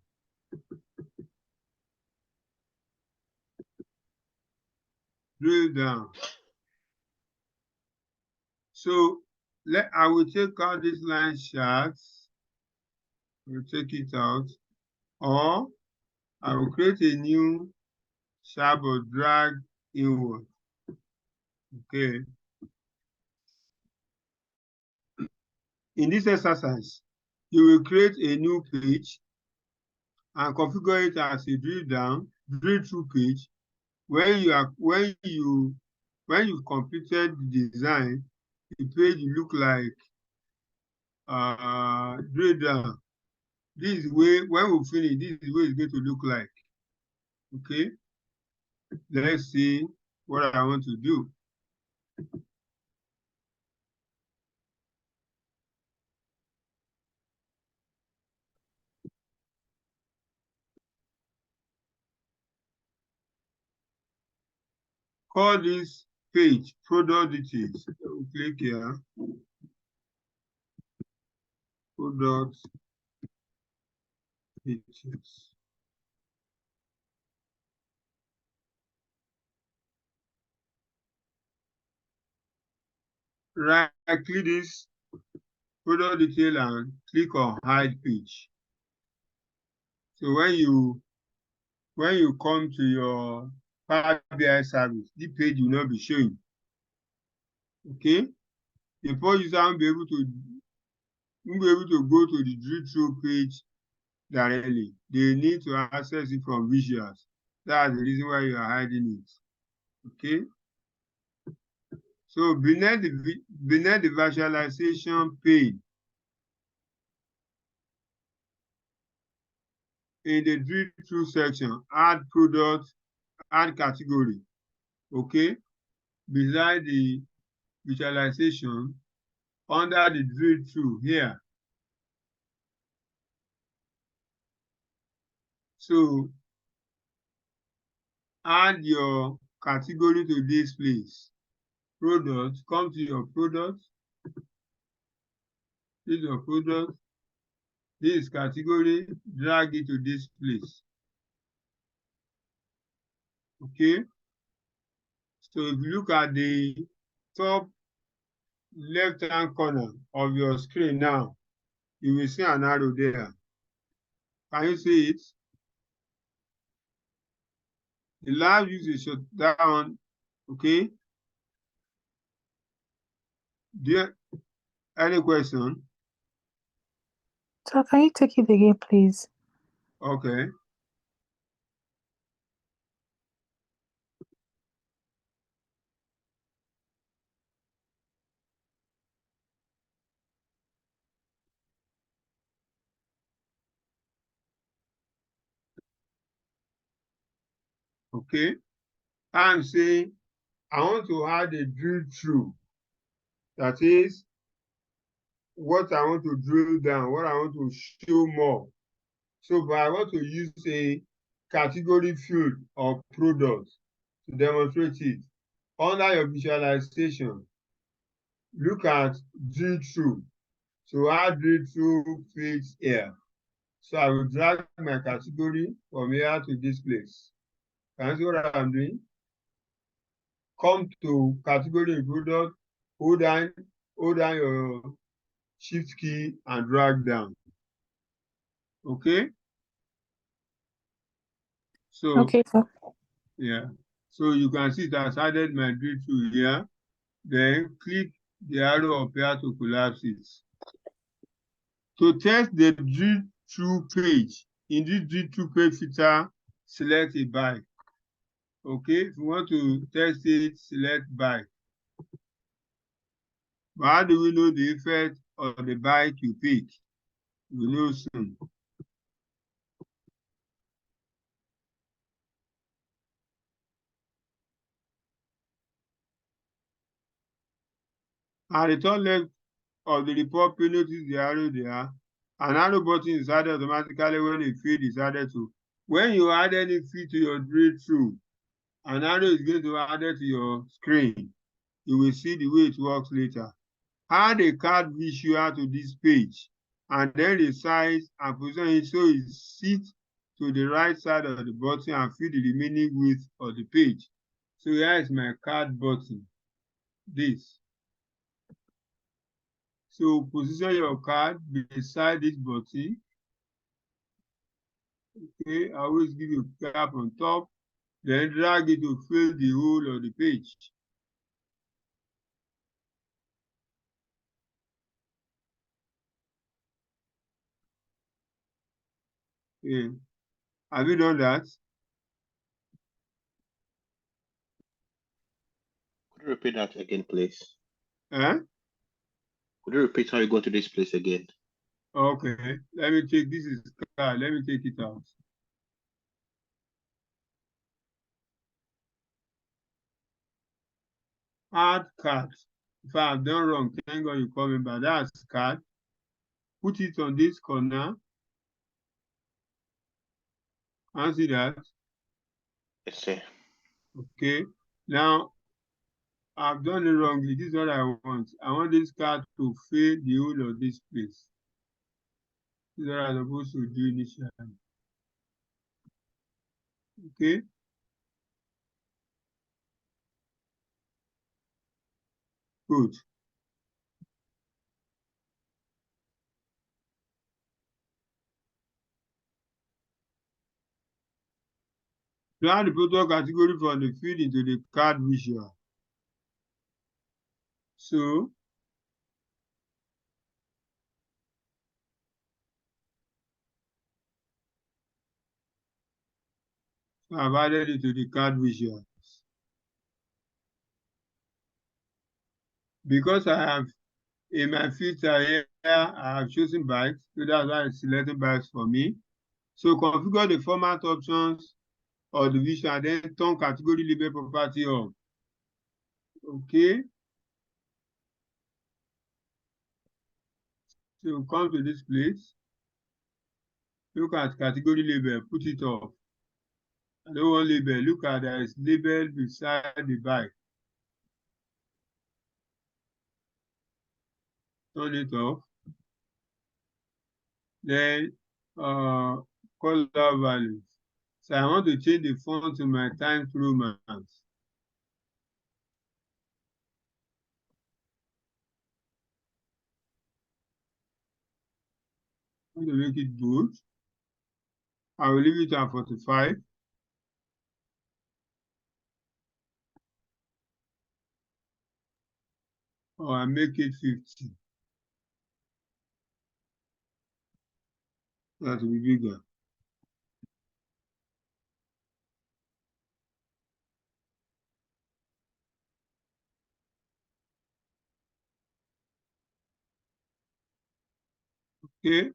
Drill down. So I will take out this line chart. We'll take it out. Or I will create a new chart or drag inward. Okay. in this exercise, you will create a new page and configure it as a drill through page. When you've completed the design, the page will look like drill down. This is way, when we finish, this is what it's going to look like. Okay, let's see what I want to do. Call this page product details. We'll click here. Product details. Right click this product detail and click on hide page. So when you come to your Power BI service, the page will not be showing. Okay, the poor user won't be able to go to the drill through page directly. They need to access it from visuals. That's the reason why you are hiding it. Okay. So beneath the visualization pane, in the drill through section, add product, add category. Okay. Beside the visualization, under the drill through here. So add your category to this place. Product, come to your product. This is your product. This category, drag it to this place. Okay. So if you look at the top left-hand corner of your screen now, you will see an arrow there. Can you see it? The live usage shut down. Okay. Do you have any question? So can you take it again, please? Okay. Okay. I'm saying I want to add a drill through. That is what I want to drill down, what I want to show more. So, but I want to use a category field or product to demonstrate it. Under your visualization, look at drill through. So add drill through page here. So I will drag my category from here to this place. Can you see what I'm doing? Come to category and product, hold down your shift key and drag down. Okay? So Okay, sir. yeah. So you can see it has added my drill through here. Then click the arrow up here to collapse it. To test the drill through page, in this drill through page filter, select a bike. Okay, if you want to test it, select bike. But how do we know the effect of the bike you pick? We know soon. At the top left of the report page, notice the arrow there. An arrow button is added automatically when a field is added to. When you add any field to your drill through, an arrow is going to be added to your screen. You will see the way it works later. Add a card visual to this page and then resize and position it so it sits to the right side of the button and fill the remaining width of the page. So here is my card button. This. So position your card beside this button. Okay, I always give you a tap on top, then drag it to fill the whole of the page. Yeah. Have you done that? Could you repeat that again, please? Eh? Could you repeat how you go to this place again? Okay. Let me take this is card. Let me take it out. Add card. If I have done wrong, thank God you call me back. That's card. Put it on this corner. And see that? Yes, sir. Okay. Now I've done it wrongly. This is what I want. I want this card to fill the whole of this place. This is what I'm supposed to do initially. Okay. Good. Plan the protocol category from the field into the card visual. So I've added it to the card visual. Because I have in my filter here, I have chosen bytes, so that's why it's selecting bytes for me. So configure the format options of the visual and then turn category label property on. Okay. So come to this place. Look at category label, put it off. I don't want label. Look at there is label beside the byte. Turn it off. Then color values. So I want to change the font to my Times Roman. I want to make it bold. I will leave it at 45. Or I make it 50. That will be bigger. Okay.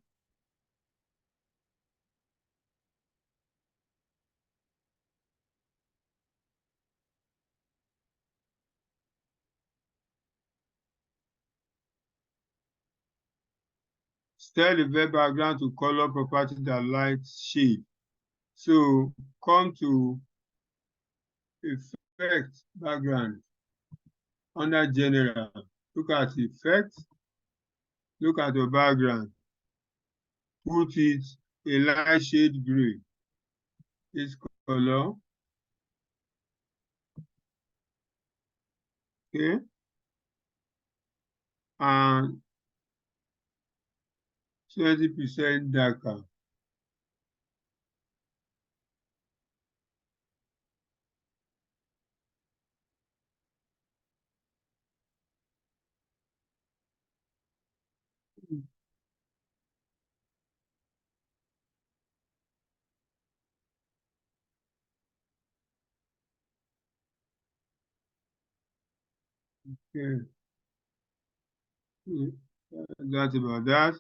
Set the verb background to color property that lights shade. So come to effect background under general. Look at effect. Look at the background. Put it a light shade gray. This color. Okay. And 20% darker. Okay. That's about that.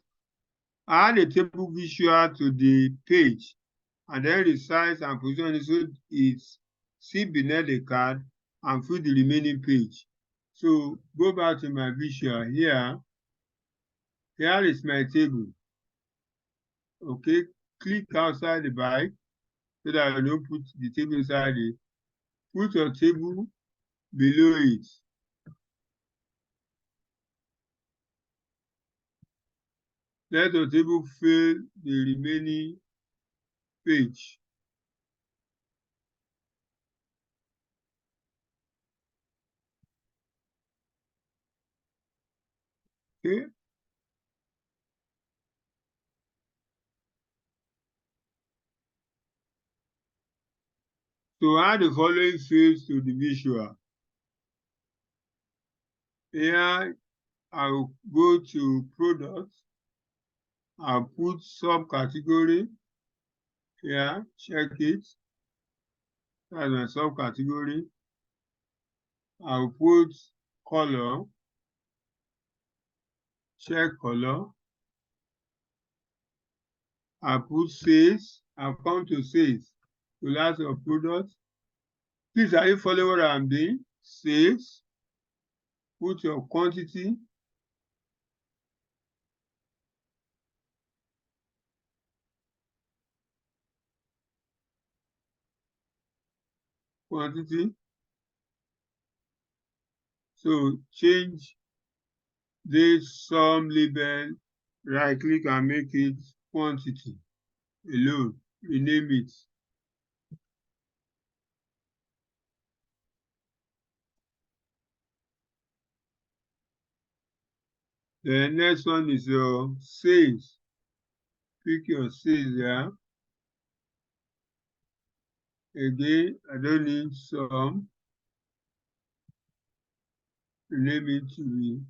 Add a table visual to the page and then resize and position it so it's sit beneath the card and fill the remaining page. So go back to my visual here. Here is my table. Okay, click outside the byte so that I don't put the table inside it. Put your table below it. Let your table fill the remaining page. Okay. So add the following fields to the visual. Here, I'll go to product. I'll put subcategory. Yeah, check it. That's my subcategory. I'll put color, check color. I'll put sales. I'll come to sales. Class of product. Please, are you following what I'm doing? Sales. Put your quantity. Quantity. So change this sum label, right click and make it quantity alone. Rename it. The next one is your sales. Pick your sales there. Again, I don't need sum. Rename it to be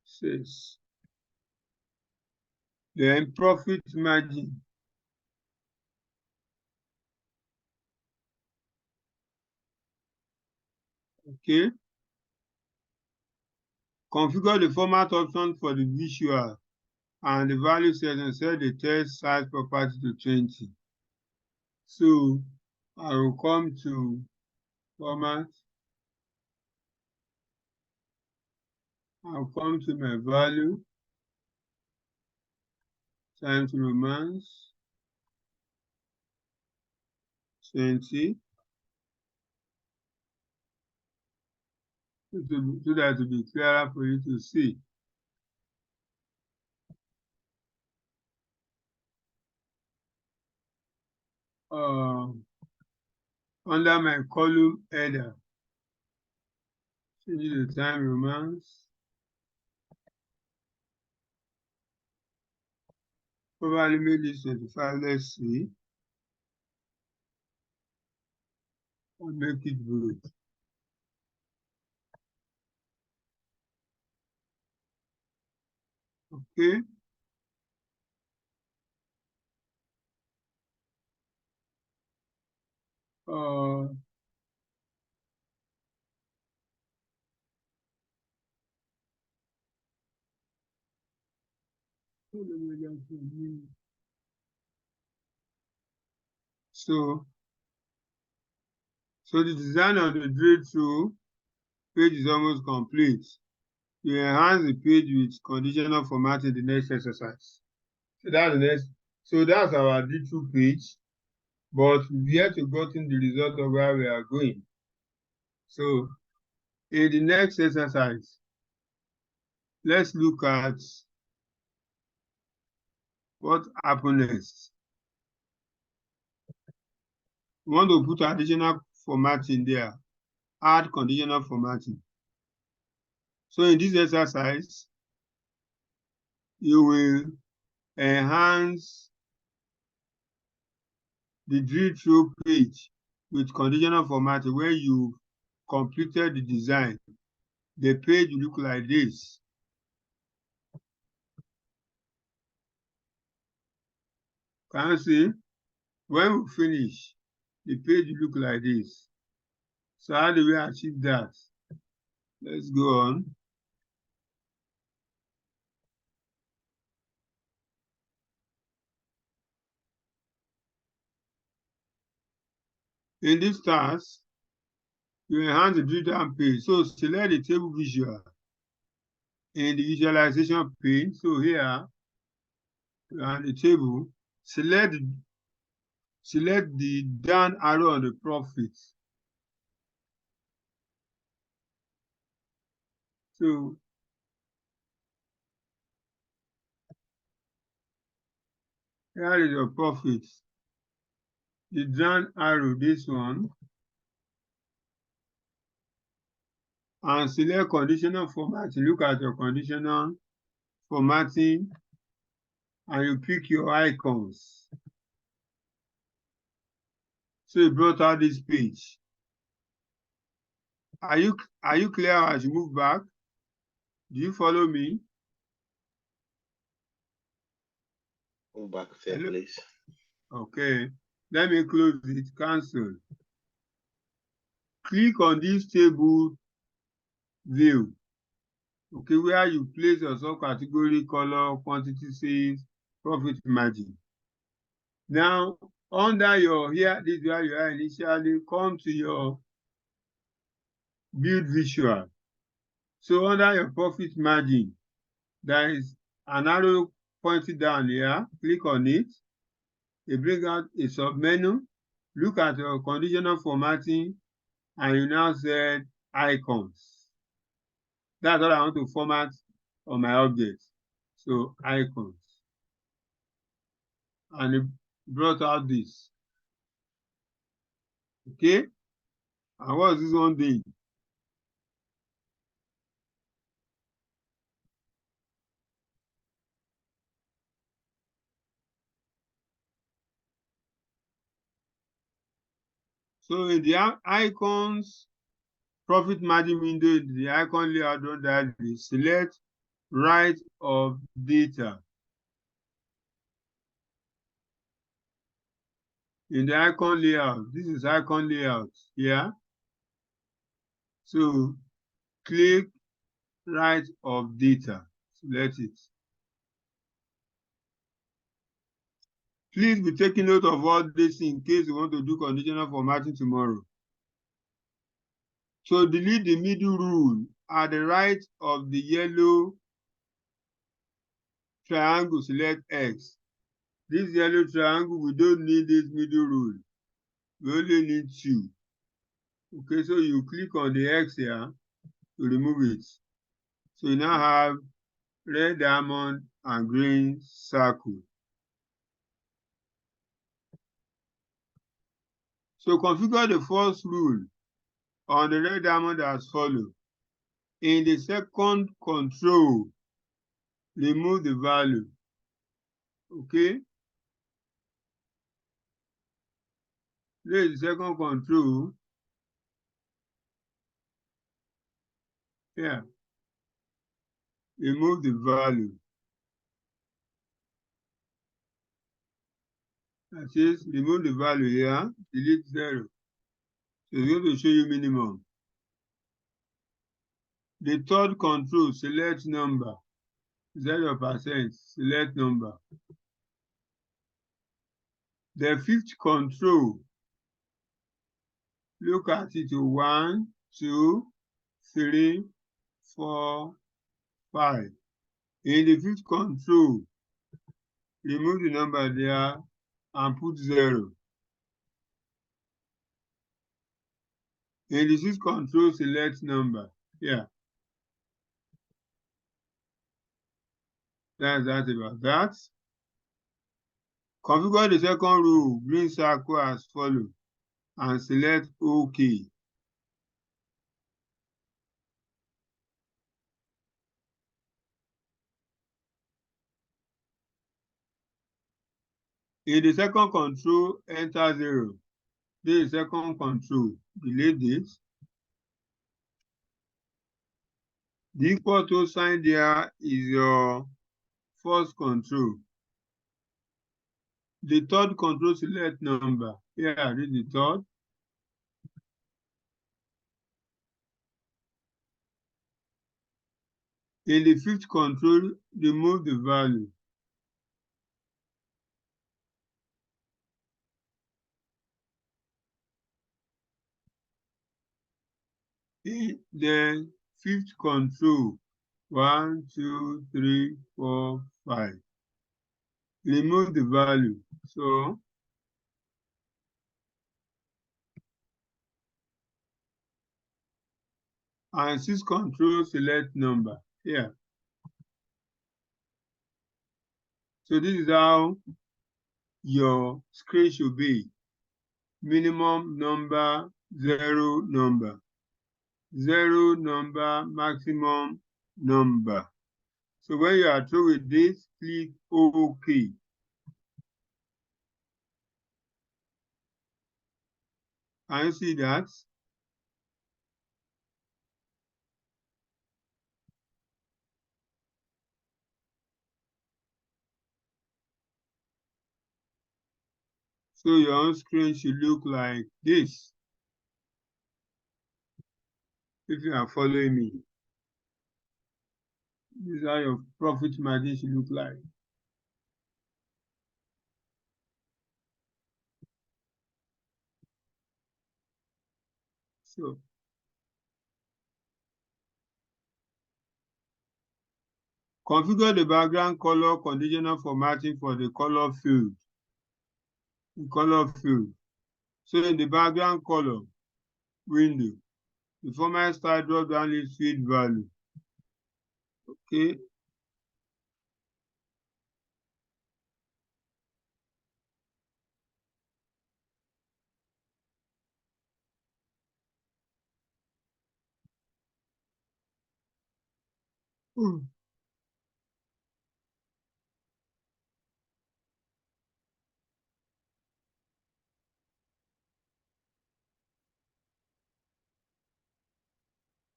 sales. Then profit margin. Okay. Configure the format option for the visual and the value set and set the text size property to 20. So I will come to format. I'll come to my value times romance 20. So that it will be clearer for you to see. Under my column header, change the time romance. Probably make this 25, let's see. Or make it blue. Okay. So the design of the drill through page is almost complete. You enhance the page with conditional formatting in the next exercise. So that's the next. So that's our drill through page, but we have to gotten the result of where we are going. So in the next exercise, let's look at what happened next. We want to put additional formatting there, add conditional formatting. So in this exercise, you will enhance the drill through page with conditional formatting. When you completed the design, the page will look like this. Can you see? When we finish, the page will look like this. So how do we achieve that? Let's go on. In this task, you enhance the drill down page. So select the table visual in the visualization pane. So here, on the table, select the down arrow on the profit. So here is your profit. The down arrow, this one, and select conditional formatting. Look at your conditional formatting, and you pick your icons. So you brought out this page. Are you clear as you move back? Do you follow me? Go back there, Hello? please. Okay. Let me close it. Cancel. Click on this table view. Okay, where you place your subcategory, color, quantity, sales, profit margin. Now, under your here, this is where you are initially, come to your build visual. So under your profit margin, there is an arrow pointing down here. Click on it. It brings out a sub-menu. Look at your conditional formatting, and you now set icons. That's what I want to format on my object. So icons. And it brought out this. Okay? And what's this one doing? So in the icons profit margin window, the icon layout that we select right of data. In the icon layout, this is icon layout here. So click right of data, select it. Please be taking note of all this in case you want to do conditional formatting tomorrow. So delete the middle rule at the right of the yellow triangle, select X. This yellow triangle, we don't need this middle rule. We only need 2. Okay, so you click on the X here to remove it. So you now have red diamond and green circle. So configure the first rule on the red diamond as follows. In the second control, remove the value. Okay? This is the second control. Yeah. Remove the value. That is, remove the value here, delete 0. So it's going to show you minimum. The third control, select number. 0%, select number. The fifth control, look at it, 1, 2, 3, 4, 5. In the fifth control, remove the number there and put 0. In the sixth control, select number. Yeah. That's that about that. Configure the second rule, green circle as follows, and select OK. In the second control, enter 0. This is second control. Delete this. The equal to sign there is your first control. The third control, select number. Here, this is the third. In the fifth control, remove the value. In the fifth control, 1, 2, 3, 4, 5. Remove the value. So, and sixth control, select number. Here. So this is how your screen should be. Minimum number, 0 number. 0 number, maximum number. So when you are through with this, click OK. Can you see that? So your own screen should look like this. If you are following me, this is how your profit margin should look like. So configure the background color conditional formatting for the color field. The color field. So in the background color window, the format style drop down list field value. Okay.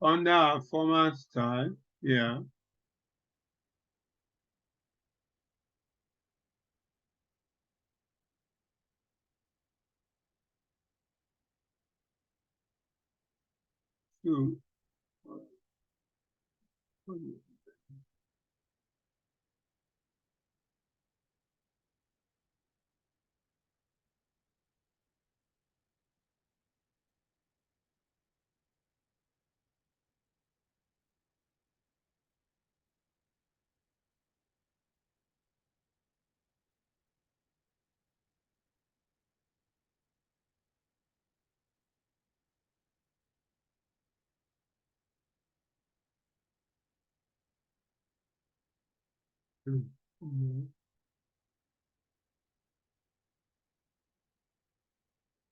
Under our format style, yeah. So,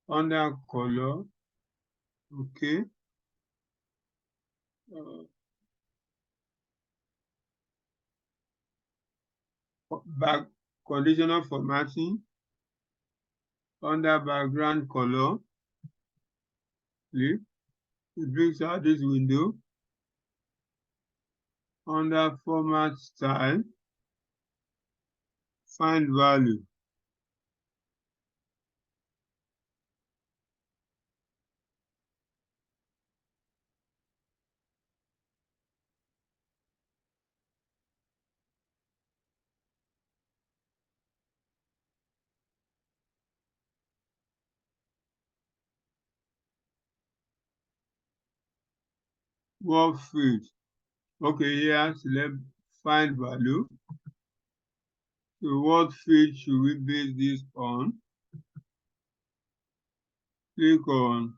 under color, okay. Back conditional formatting, under background color, click. It brings out this window. Under format style, find value. Work field. Okay, here select find value. So what field should we base this on? Click on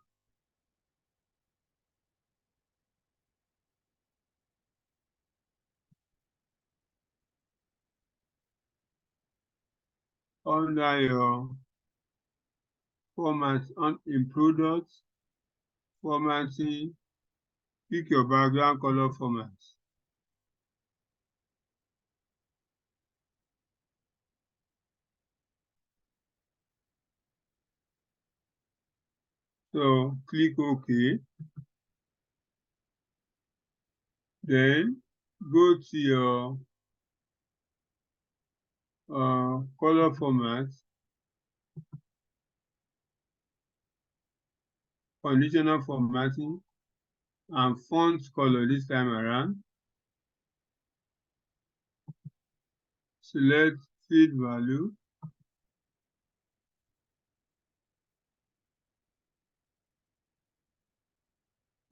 under your format in products, formatting, pick your background color format. So click OK. Then go to your color format, conditional formatting, and font color this time around. Select field value.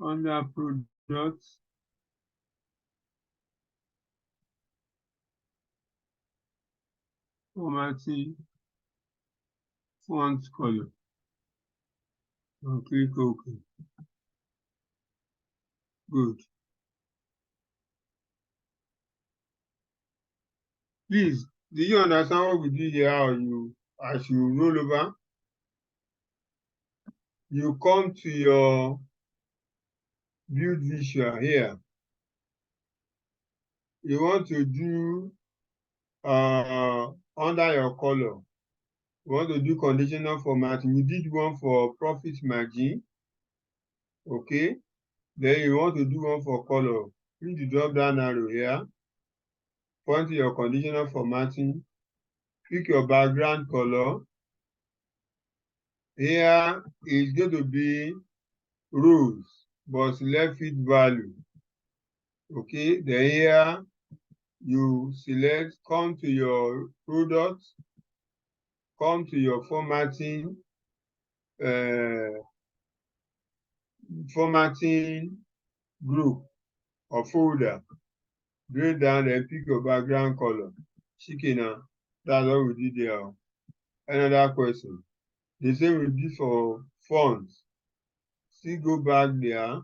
Under products, formatting, font color, and click OK. Good. Please, do you understand what we do here? As you roll over, you come to your build visual here. You want to do under your color. You want to do conditional formatting. You did one for profit margin. Okay. Then you want to do one for color. Click the drop down arrow here. Point to your conditional formatting. Pick your background color. Here is going to be rows, but select fit value. Okay, then here you select, come to your product, come to your formatting, formatting group or folder, grade down and pick your background color. Shikena, that's what we did there. Another question. The same we did for fonts. Still go back there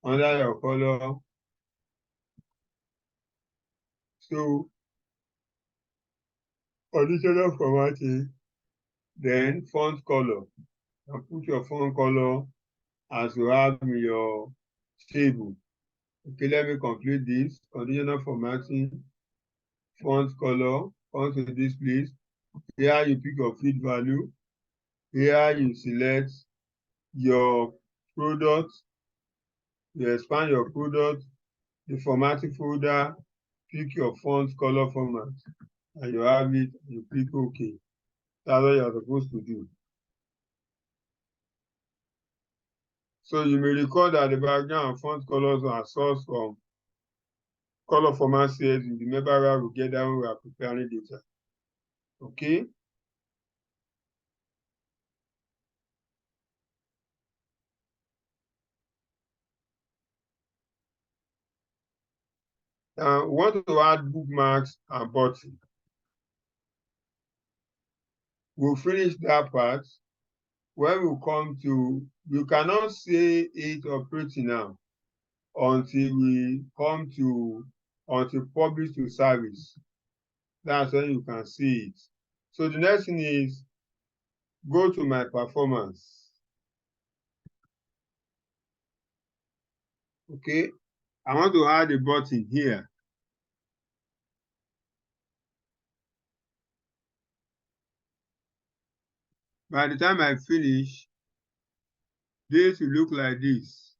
under your color. So additional formatting, then font color. And put your font color as you have in your table. Okay, let me complete this. Conditional formatting, font color, come to this place. Here you pick your feed value. Here you select your product. You expand your product, the formatting folder, pick your font color format, and you have it, you click OK. That's what you're supposed to do. So you may recall that the background and font colors are sourced from color format cells in the member where we get that when we are preparing data. Okay. Now, we want to add bookmarks and buttons. We'll finish that part. When we come to, you cannot say it operating now until we come to, until publish to service. That's when you can see it. So the next thing is, go to my performance. Okay, I want to add a button here. By the time I finish, this will look like this.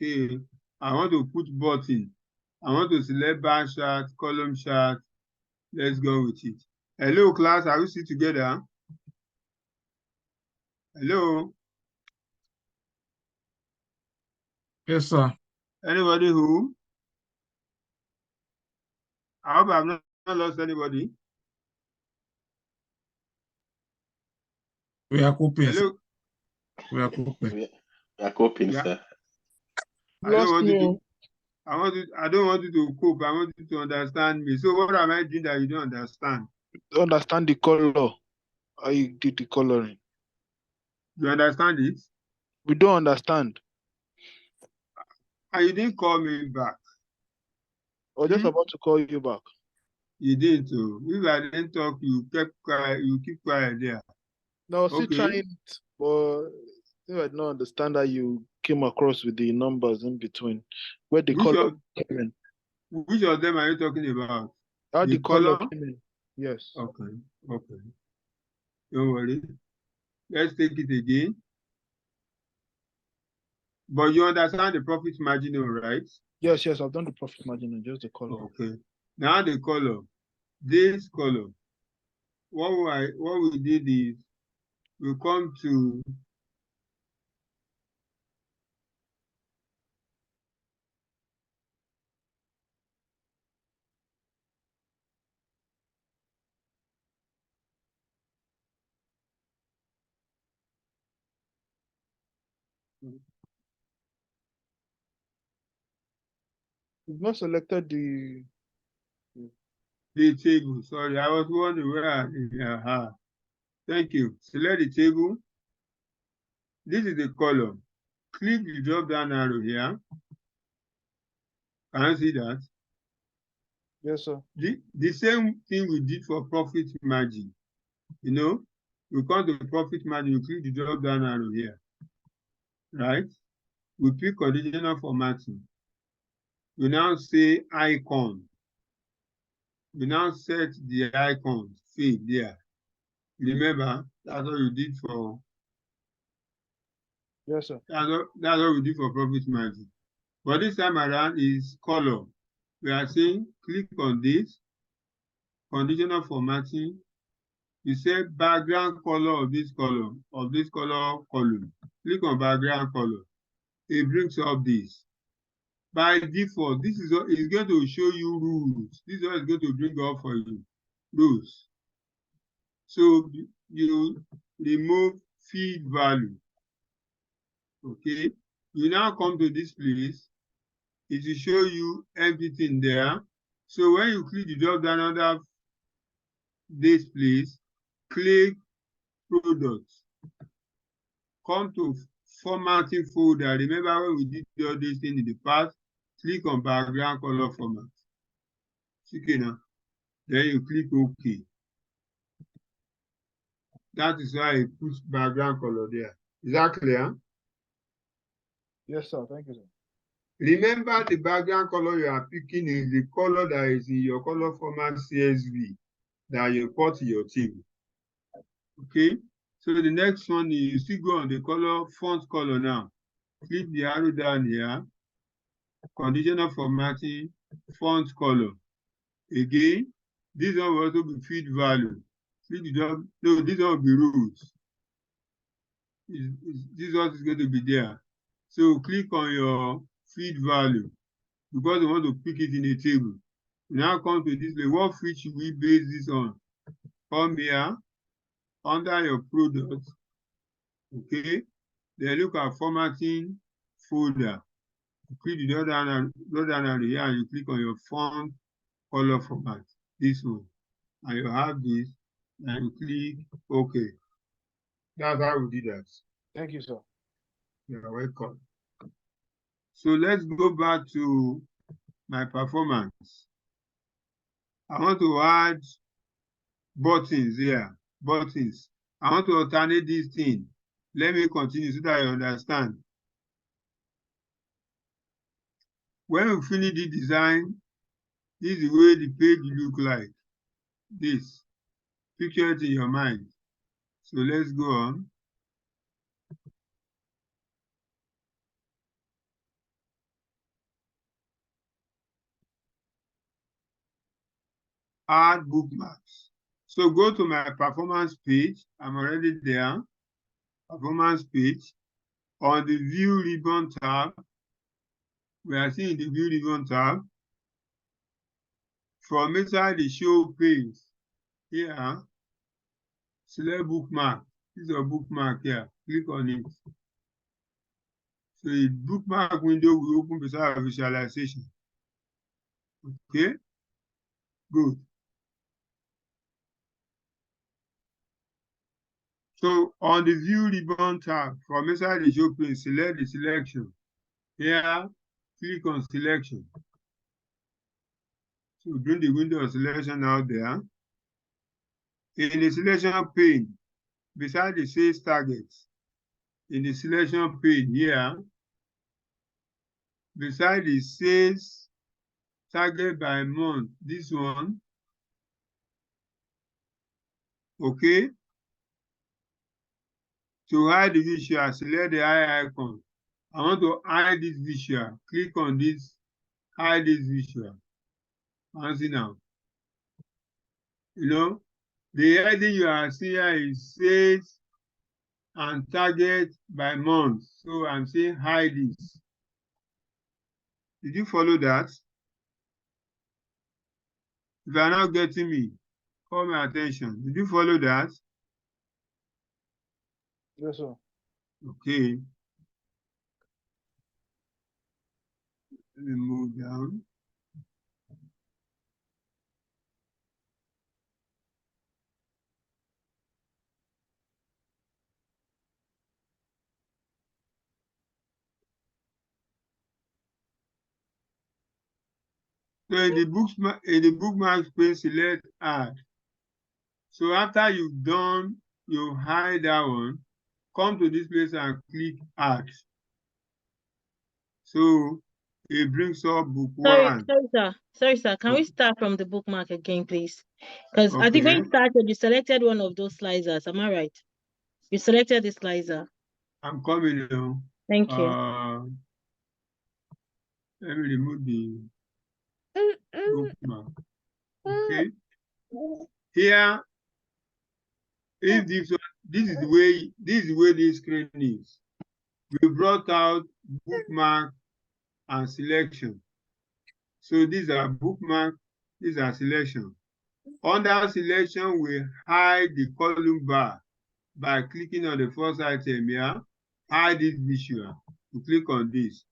Okay, I want to put button. I want to select bar chart, column chart. Let's go with it. Hello, class. Are we still together? Hello. Yes, sir. Anybody who? I hope I've not lost anybody. We are coping. Hello. We are coping. We are coping, Yeah. sir. I don't Lost want me. you to. I don't want you to cope. I want you to understand me. So what am I doing that you don't understand? Understand the color. How you did the coloring. You understand it? We don't understand. And you didn't call me back. I was just about to call you back. You didn't too. If I didn't talk, you kept quiet, you keep quiet there. No, I was still Okay. trying it, but I don't understand how you came across with the numbers in between. Where the color came in. Which of them are you talking about? How The the color color? came in. Yes. Okay, okay. Don't worry. Let's take it again. But you understand the profit margin, right? Yes, yes, I've done the profit margin and just the color. Okay. Now the color. This color. What we did is we come to You've not selected the table. Sorry, I was wondering where. Thank you. Select the table. This is the column. Click the drop down arrow here. Can you see that? Yes, sir. The same thing we did for profit margin. You know, we come to profit margin, you click the drop down arrow here. Right? We pick conditional formatting. We now say icon. We now set the icon field there. Remember, that's what you did for. Yes, sir. That's what we did for profit margin. But this time around is color. We are saying click on this, conditional formatting, You say background color of this column, column. Click on background color. It brings up this. By default, this is going to show you rules. This is what it's going to bring up for you. Rules. So you remove feed value. Okay. You now come to this place. It will show you everything there. So when you click the drop down under this place, click products. Come to formatting folder. Remember when we did all these things in the past? Click on background color format. Okay now. Then you click OK. That is why it puts background color there. Is that clear? Yes, sir. Thank you, sir. Remember, the background color you are picking is the color that is in your color format CSV that you put to your table. Okay? So the next one is you still go on the color, font color now. Click the arrow down here. Conditional formatting, font color. Again, this one will also be feed value. Click the job. No, this one will be rules. This one is going to be there. So click on your feed value because you want to pick it in a table. You now come to this. What feed should we base this on? Come here under your product. Okay. Then look at formatting folder. You click the drop down arrow here and you click on your font color format. This one. And you have this and you click OK. That's how we do that. Thank you, sir. You're welcome. So let's go back to my performance. I want to add buttons here. Buttons. I want to alternate this thing. Let me continue so that you understand. When we finish the design, this is the way the page look like. This. Picture it in your mind. So let's go on. Add bookmarks. So go to my performance page. I'm already there. Performance page. On the view ribbon tab, we are seeing the view ribbon tab. From inside the show page, here, select bookmark. This is a bookmark here. Click on it. So the bookmark window will open beside visualization. Okay, good. So on the view ribbon tab, from inside the show page, select the selection. Here, click on selection. So bring the window of selection out there. In the selection pane, beside the sales targets, in the selection pane here, beside the sales target by month, this one, okay? To hide the visual, select the eye icon. I want to hide this visual. Click on this, hide this visual. Fancy now. You know, the heading you are seeing here is sales and target by month. So I'm saying hide this. Did you follow that? If you are not getting me, call my attention. Did you follow that? Yes, sir. Okay. Let me move down. So in the bookmark space, select add. So after you've done, you hide that one, come to this place and click add. So it brings up book one. Sorry, sir. Can we start from the bookmark again, please? Because I think when you started, you selected one of those slicers. Am I right? You selected the slicer. I'm coming now. Thank you. Let me remove the bookmark. Okay. Here, if this is the way this screen is. We brought out bookmark and selection. So these are bookmark, these are selection. Under selection, we hide the column bar by clicking on the first item here. Hide this visual. You click on this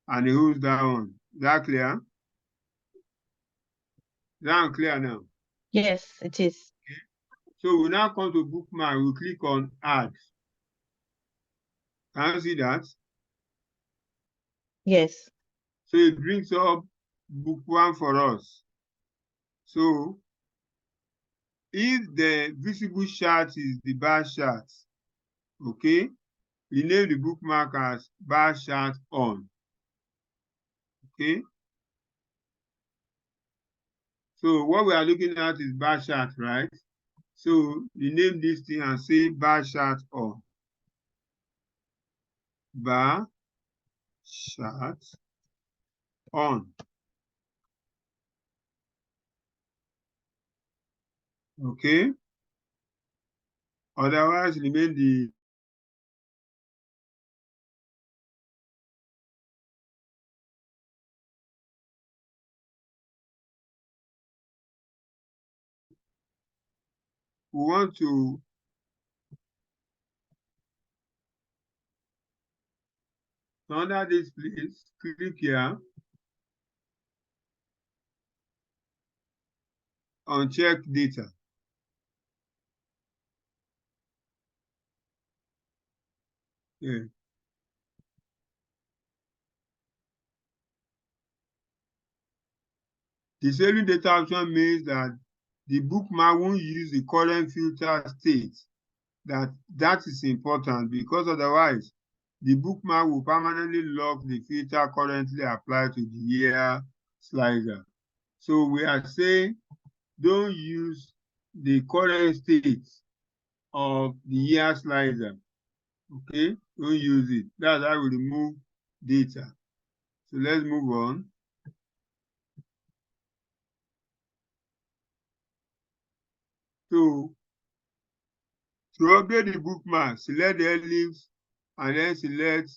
and it holds that one. Is that clear? Is that clear now? Yes, it is. Okay. So we now come to bookmark. We click on add. Can you see that? Yes. So it brings up book one for us. So if the visible chart is the bar chart, okay, we name the bookmark as bar chart on. Okay. So what we are looking at is bar chart, right? So you name this thing and say bar chart on. Bar chart on. Okay. Otherwise, remain the we want to under this place, click here. Uncheck data. Yeah. Disabling data option means that the bookmark won't use the current filter state. That is important because otherwise the bookmark will permanently lock the filter currently applied to the year slider. So we are saying don't use the current state of the year slider. Okay, don't use it. That's how we remove data. So let's move on. So to update the bookmark, select the ellipse and then select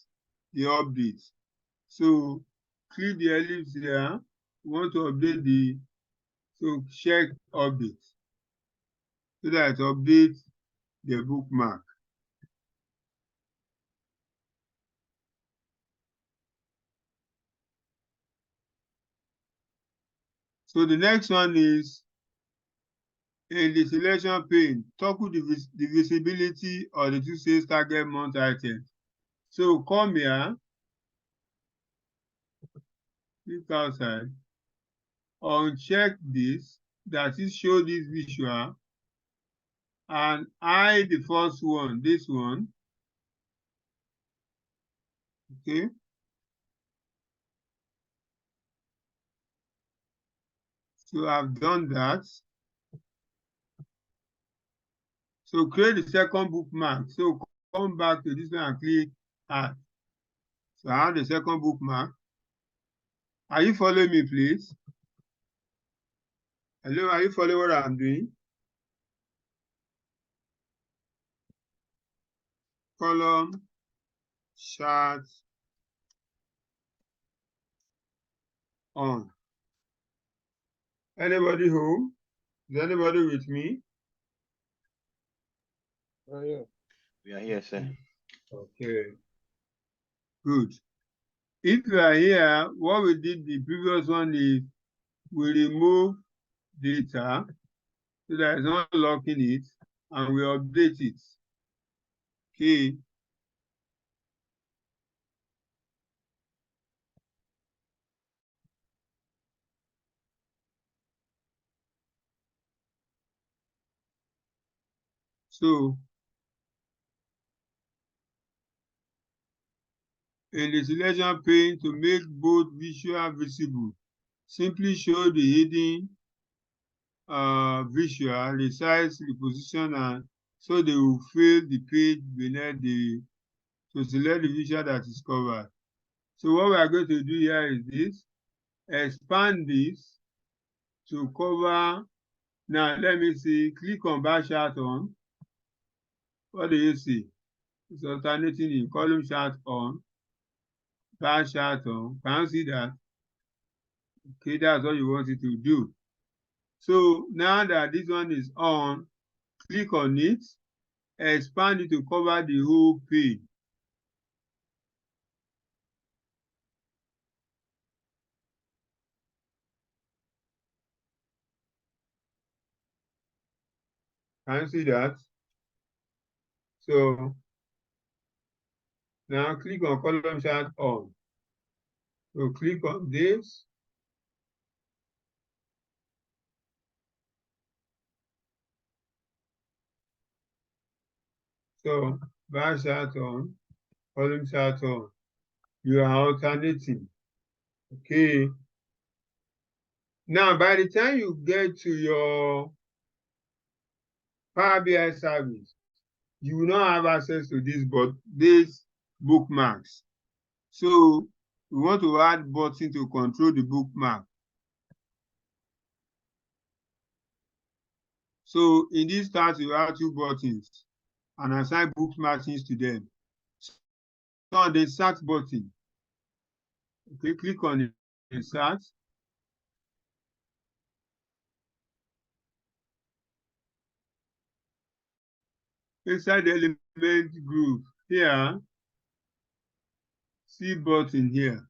the update. So click the ellipse here. We want to update so check update so that it updates the bookmark. So the next one is in the selection pane, toggle the visibility of the two sales target month items. So come here, click outside, uncheck this, that is show this visual, and hide the first one, this one. Okay. So I've done that. So create the second bookmark. So come back to this one and click add. So I have the second bookmark. Are you following me, please? Hello, are you following what I'm doing? Column, chart, on. Anybody home? Is anybody with me? Oh, yeah. We are here, sir. Okay. Good. If you are here, what we did the previous one is we remove data so that it's not locking it and we update it. Okay. So in the selection pane, to make both visual visible, simply show the hidden visual, resize, reposition, and so they will fill the page beneath to select the visual that is covered. So what we are going to do here is this, expand this to cover. Now let me see, click on bar chart on. What do you see? It's alternating in column chart on, bar chart on. Can you see that? Okay, that's what you want it to do. So now that this one is on, click on it, expand it to cover the whole page. Can you see that? So now click on column chart on. So click on this. So bar chart on, column chart on. You are alternating. Okay. Now, by the time you get to your Power BI service, you will not have access to this, but these bookmarks. So we want to add button to control the bookmark. So in this start, you have 2 buttons and assign bookmarks to them. So on the search button, okay, click on the search. Inside the element group here, C button here.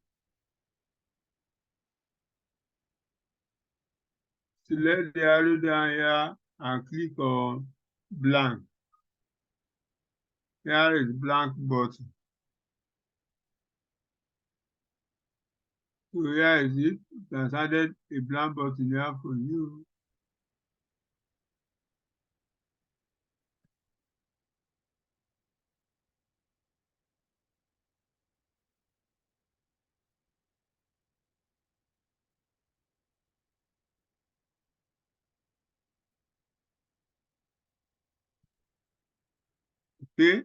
Select the arrow down here and click on blank. Here is blank button. So here is it. It has added a blank button here for you. Okay.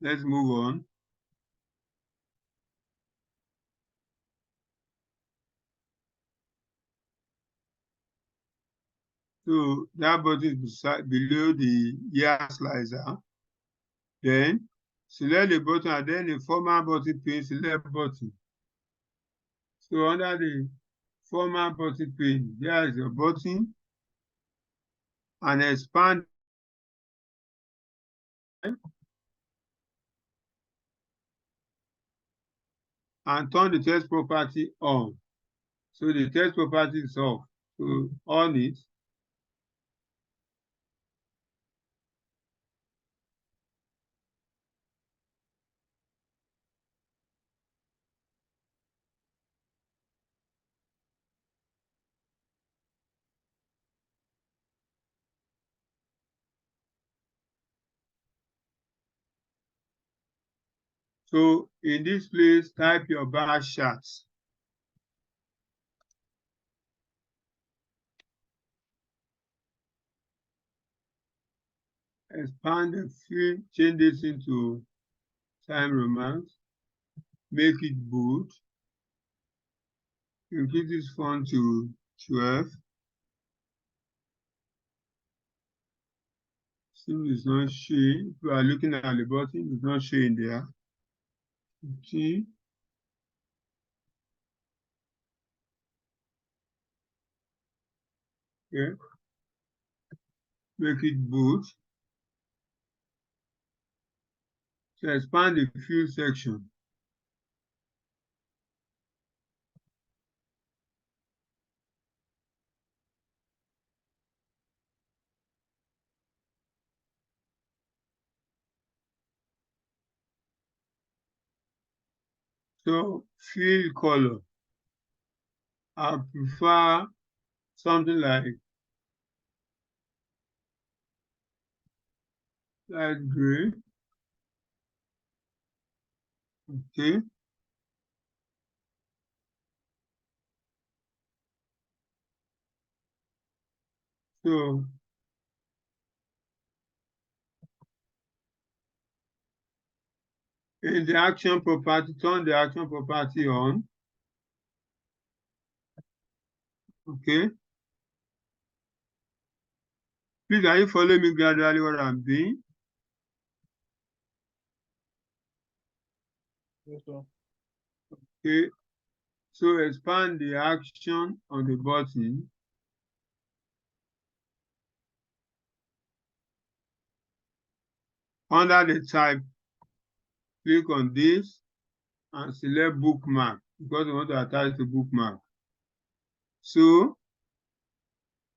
Let's move on. So that button is below the year slicer. Then select the button and then the format button pane, select button. So under the format button pane, there is your button and expand and turn the text property on. So the text property is off. So on it. So in this place, type your bar charts. Expand the field, change this into time romance, make it bold, increase this font to 12. See, it's not showing. If you are looking at the button, it's not showing there. Okay. Okay. Make it bold. So expand the field section. So field color. I prefer something like light gray. Okay. So in the action property, turn the action property on. Okay. Please, are you following me gradually what I'm doing? Yes, sir. Okay. So expand the action on the button. Under the type, click on this and select bookmark because we want to attach the bookmark. So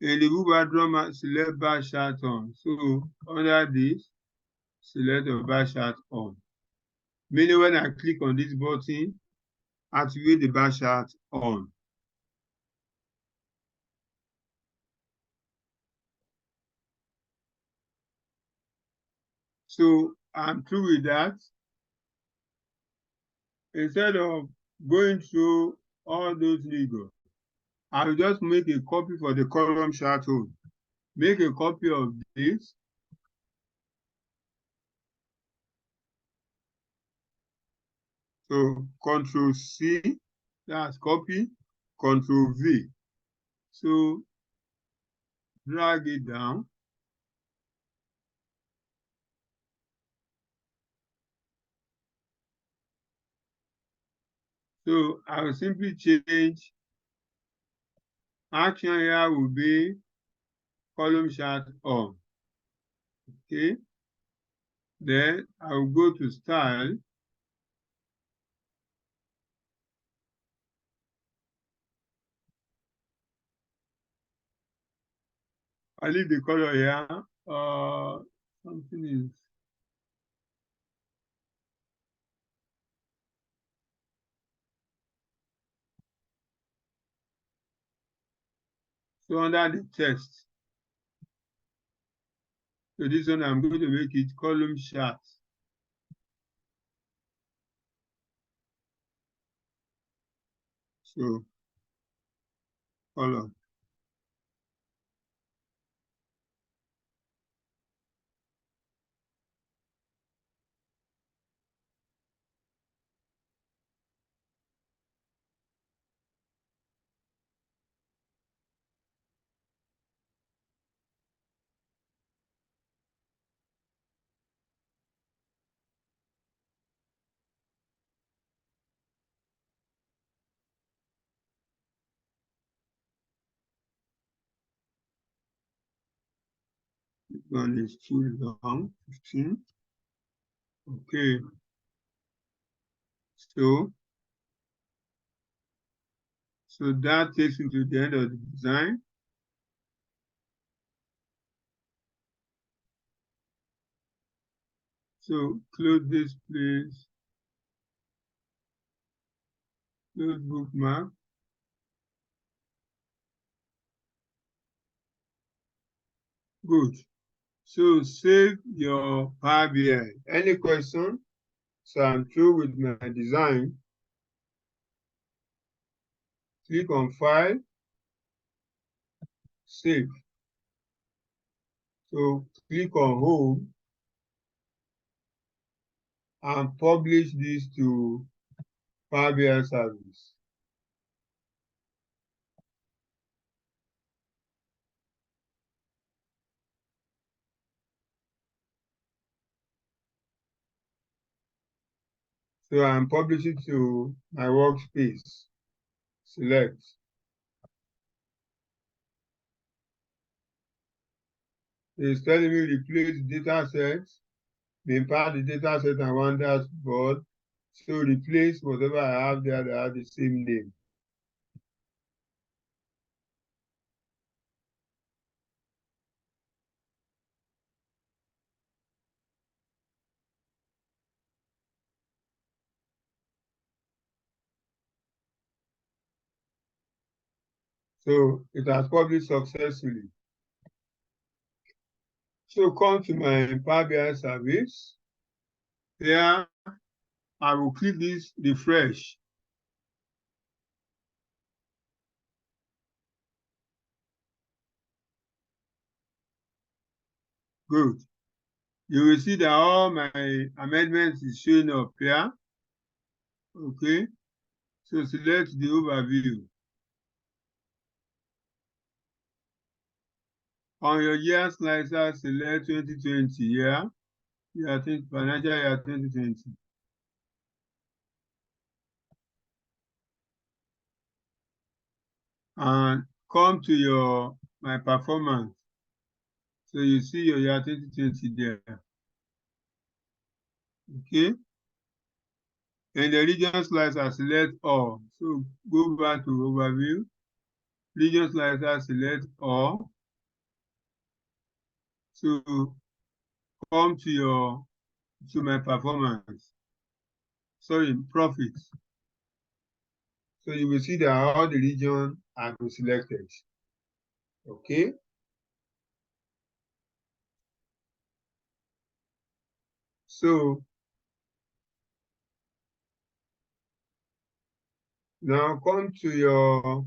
in the book background, select bar chart on. So under this, select the bar chart on. Meaning when I click on this button, activate the bar chart on. So I'm through with that. Instead of going through all those legal, I will just make a copy for the column chart on. Make a copy of this. So Control C, that's copy, Control V. So drag it down. So I will simply change action here will be column chart on. Okay. Then I will go to style. I leave the color here. Something is. So under the text. So this one I'm going to make it column chart. So column. This one is too long, 15. Okay. So that takes me to the end of the design. So close this, please. Close bookmark. Good. So save your Power BI. Any question? So I'm through with my design. Click on File, Save. So click on Home and publish this to Power BI service. So I'm publishing to my workspace. Select. It's telling me replace data sets. Impart the data set and one dashboard. So replace whatever I have there that have the same name. So it has published successfully. So come to my Power BI service. Here, I will click this refresh. Good. You will see that all my amendments is showing up here. Okay. So select the overview. On your year slicer, select 2020, yeah? Financial year 2020. And come to my performance. So you see your year 2020 there. Okay? And the region slicer, select all. So go back to overview. Region slicer, select all. So come to my performance. Sorry, profits. So you will see that all the regions are selected. Okay? So now come to your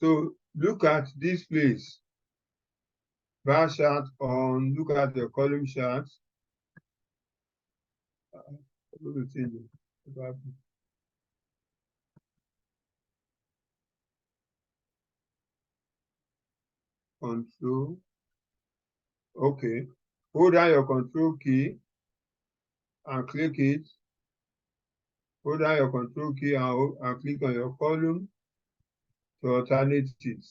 so look at this place. Bar chart on, look at the column chart. Control. Okay. Hold down your control key and click it. Hold down your control key and click on your column to alternate it.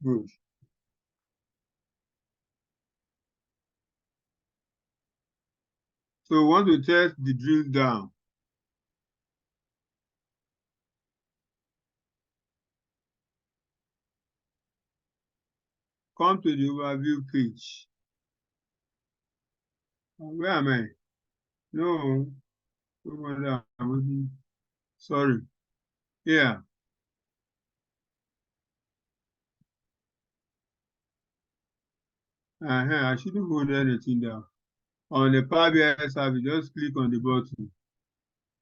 Good. So we want to test the drill down. Come to the overview page. Where am I? No. Sorry. Yeah. I shouldn't hold anything down. On the Power BI service, just click on the button.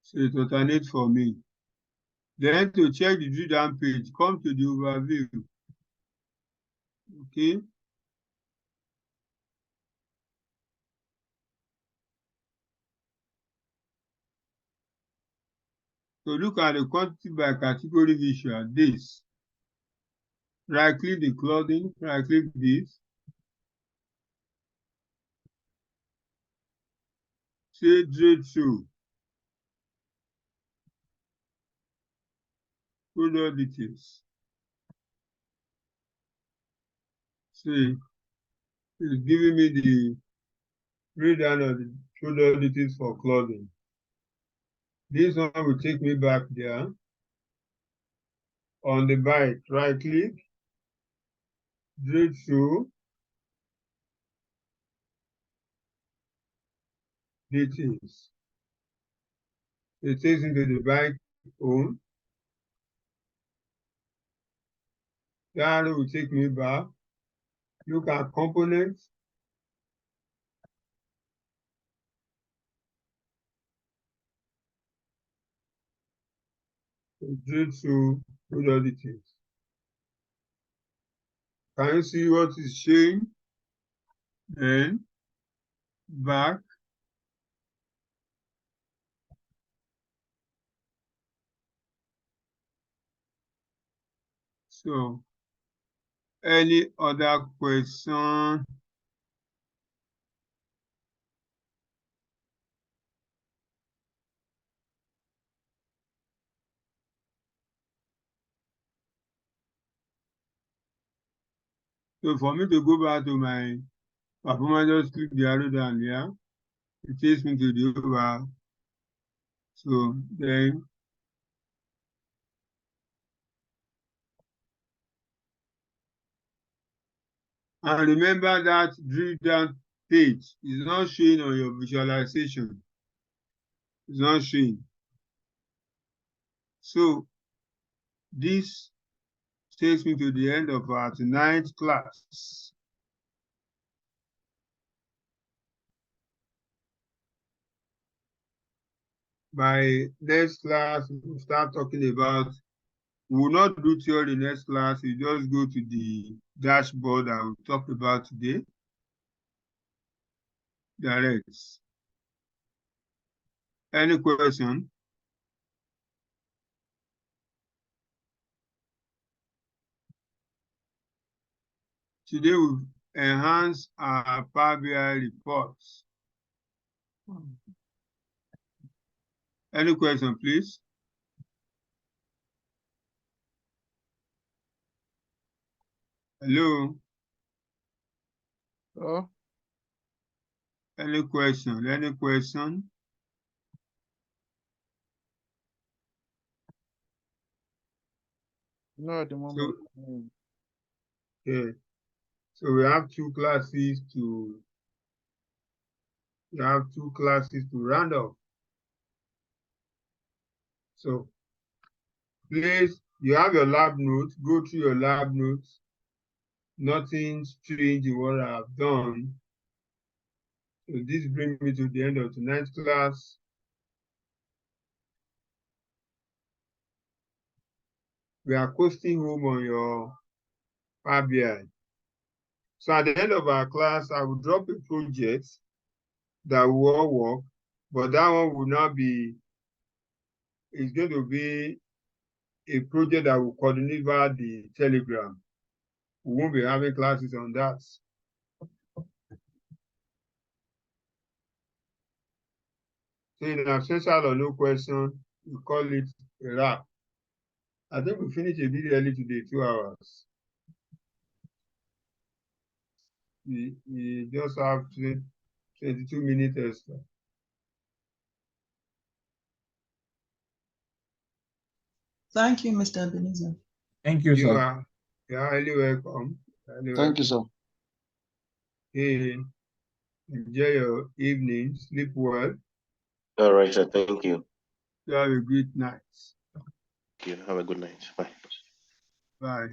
So it alternates for me. Then to check the drill down page, come to the overview. Okay. So look at the quantity by category visual, this. Right click the clothing, right click this. Say trade show. Product details. See, it's giving me the breakdown of the product details for clothing. This one will take me back there. On the bike, right click, trade show, details. It takes into the bike home. That will take me back. Look at components. Trade show, product details. Can you see what is showing? Then back. So, any other question? So for me to go back to my performance, just click the arrow down here. It takes me to the over. So then and remember that drill down page is not showing on your visualization. It's not showing. So this takes me to the end of our tonight's class. by next class, we'll start talking about, we will not do theory next class, you just go to the dashboard I will talk about today. Direct. Any question? Today we'll enhance our Power BI reports. Any question, please? Hello? Oh, Any question? Any question? no, at the moment. Okay. So we have two classes to round off. So please, you have your lab notes, go through your lab notes. Nothing strange in what I have done. So this brings me to the end of tonight's class. We are coasting home on your Power BI. So at the end of our class, I will drop a project that will all work, but that one will not be, it's going to be a project that will coordinate via the Telegram. We won't be having classes on that. So in absence or no question, we call it a wrap. I think we finished a bit early today, 2 hours. We just have 22 minutes extra. Thank you, Mr. Ebenezer. Thank you, sir. You are highly welcome. Thank you, sir. Hey, enjoy your evening. Sleep well. All right, sir. Thank you. You have a good night. Thank you. Have a good night. Bye. Bye.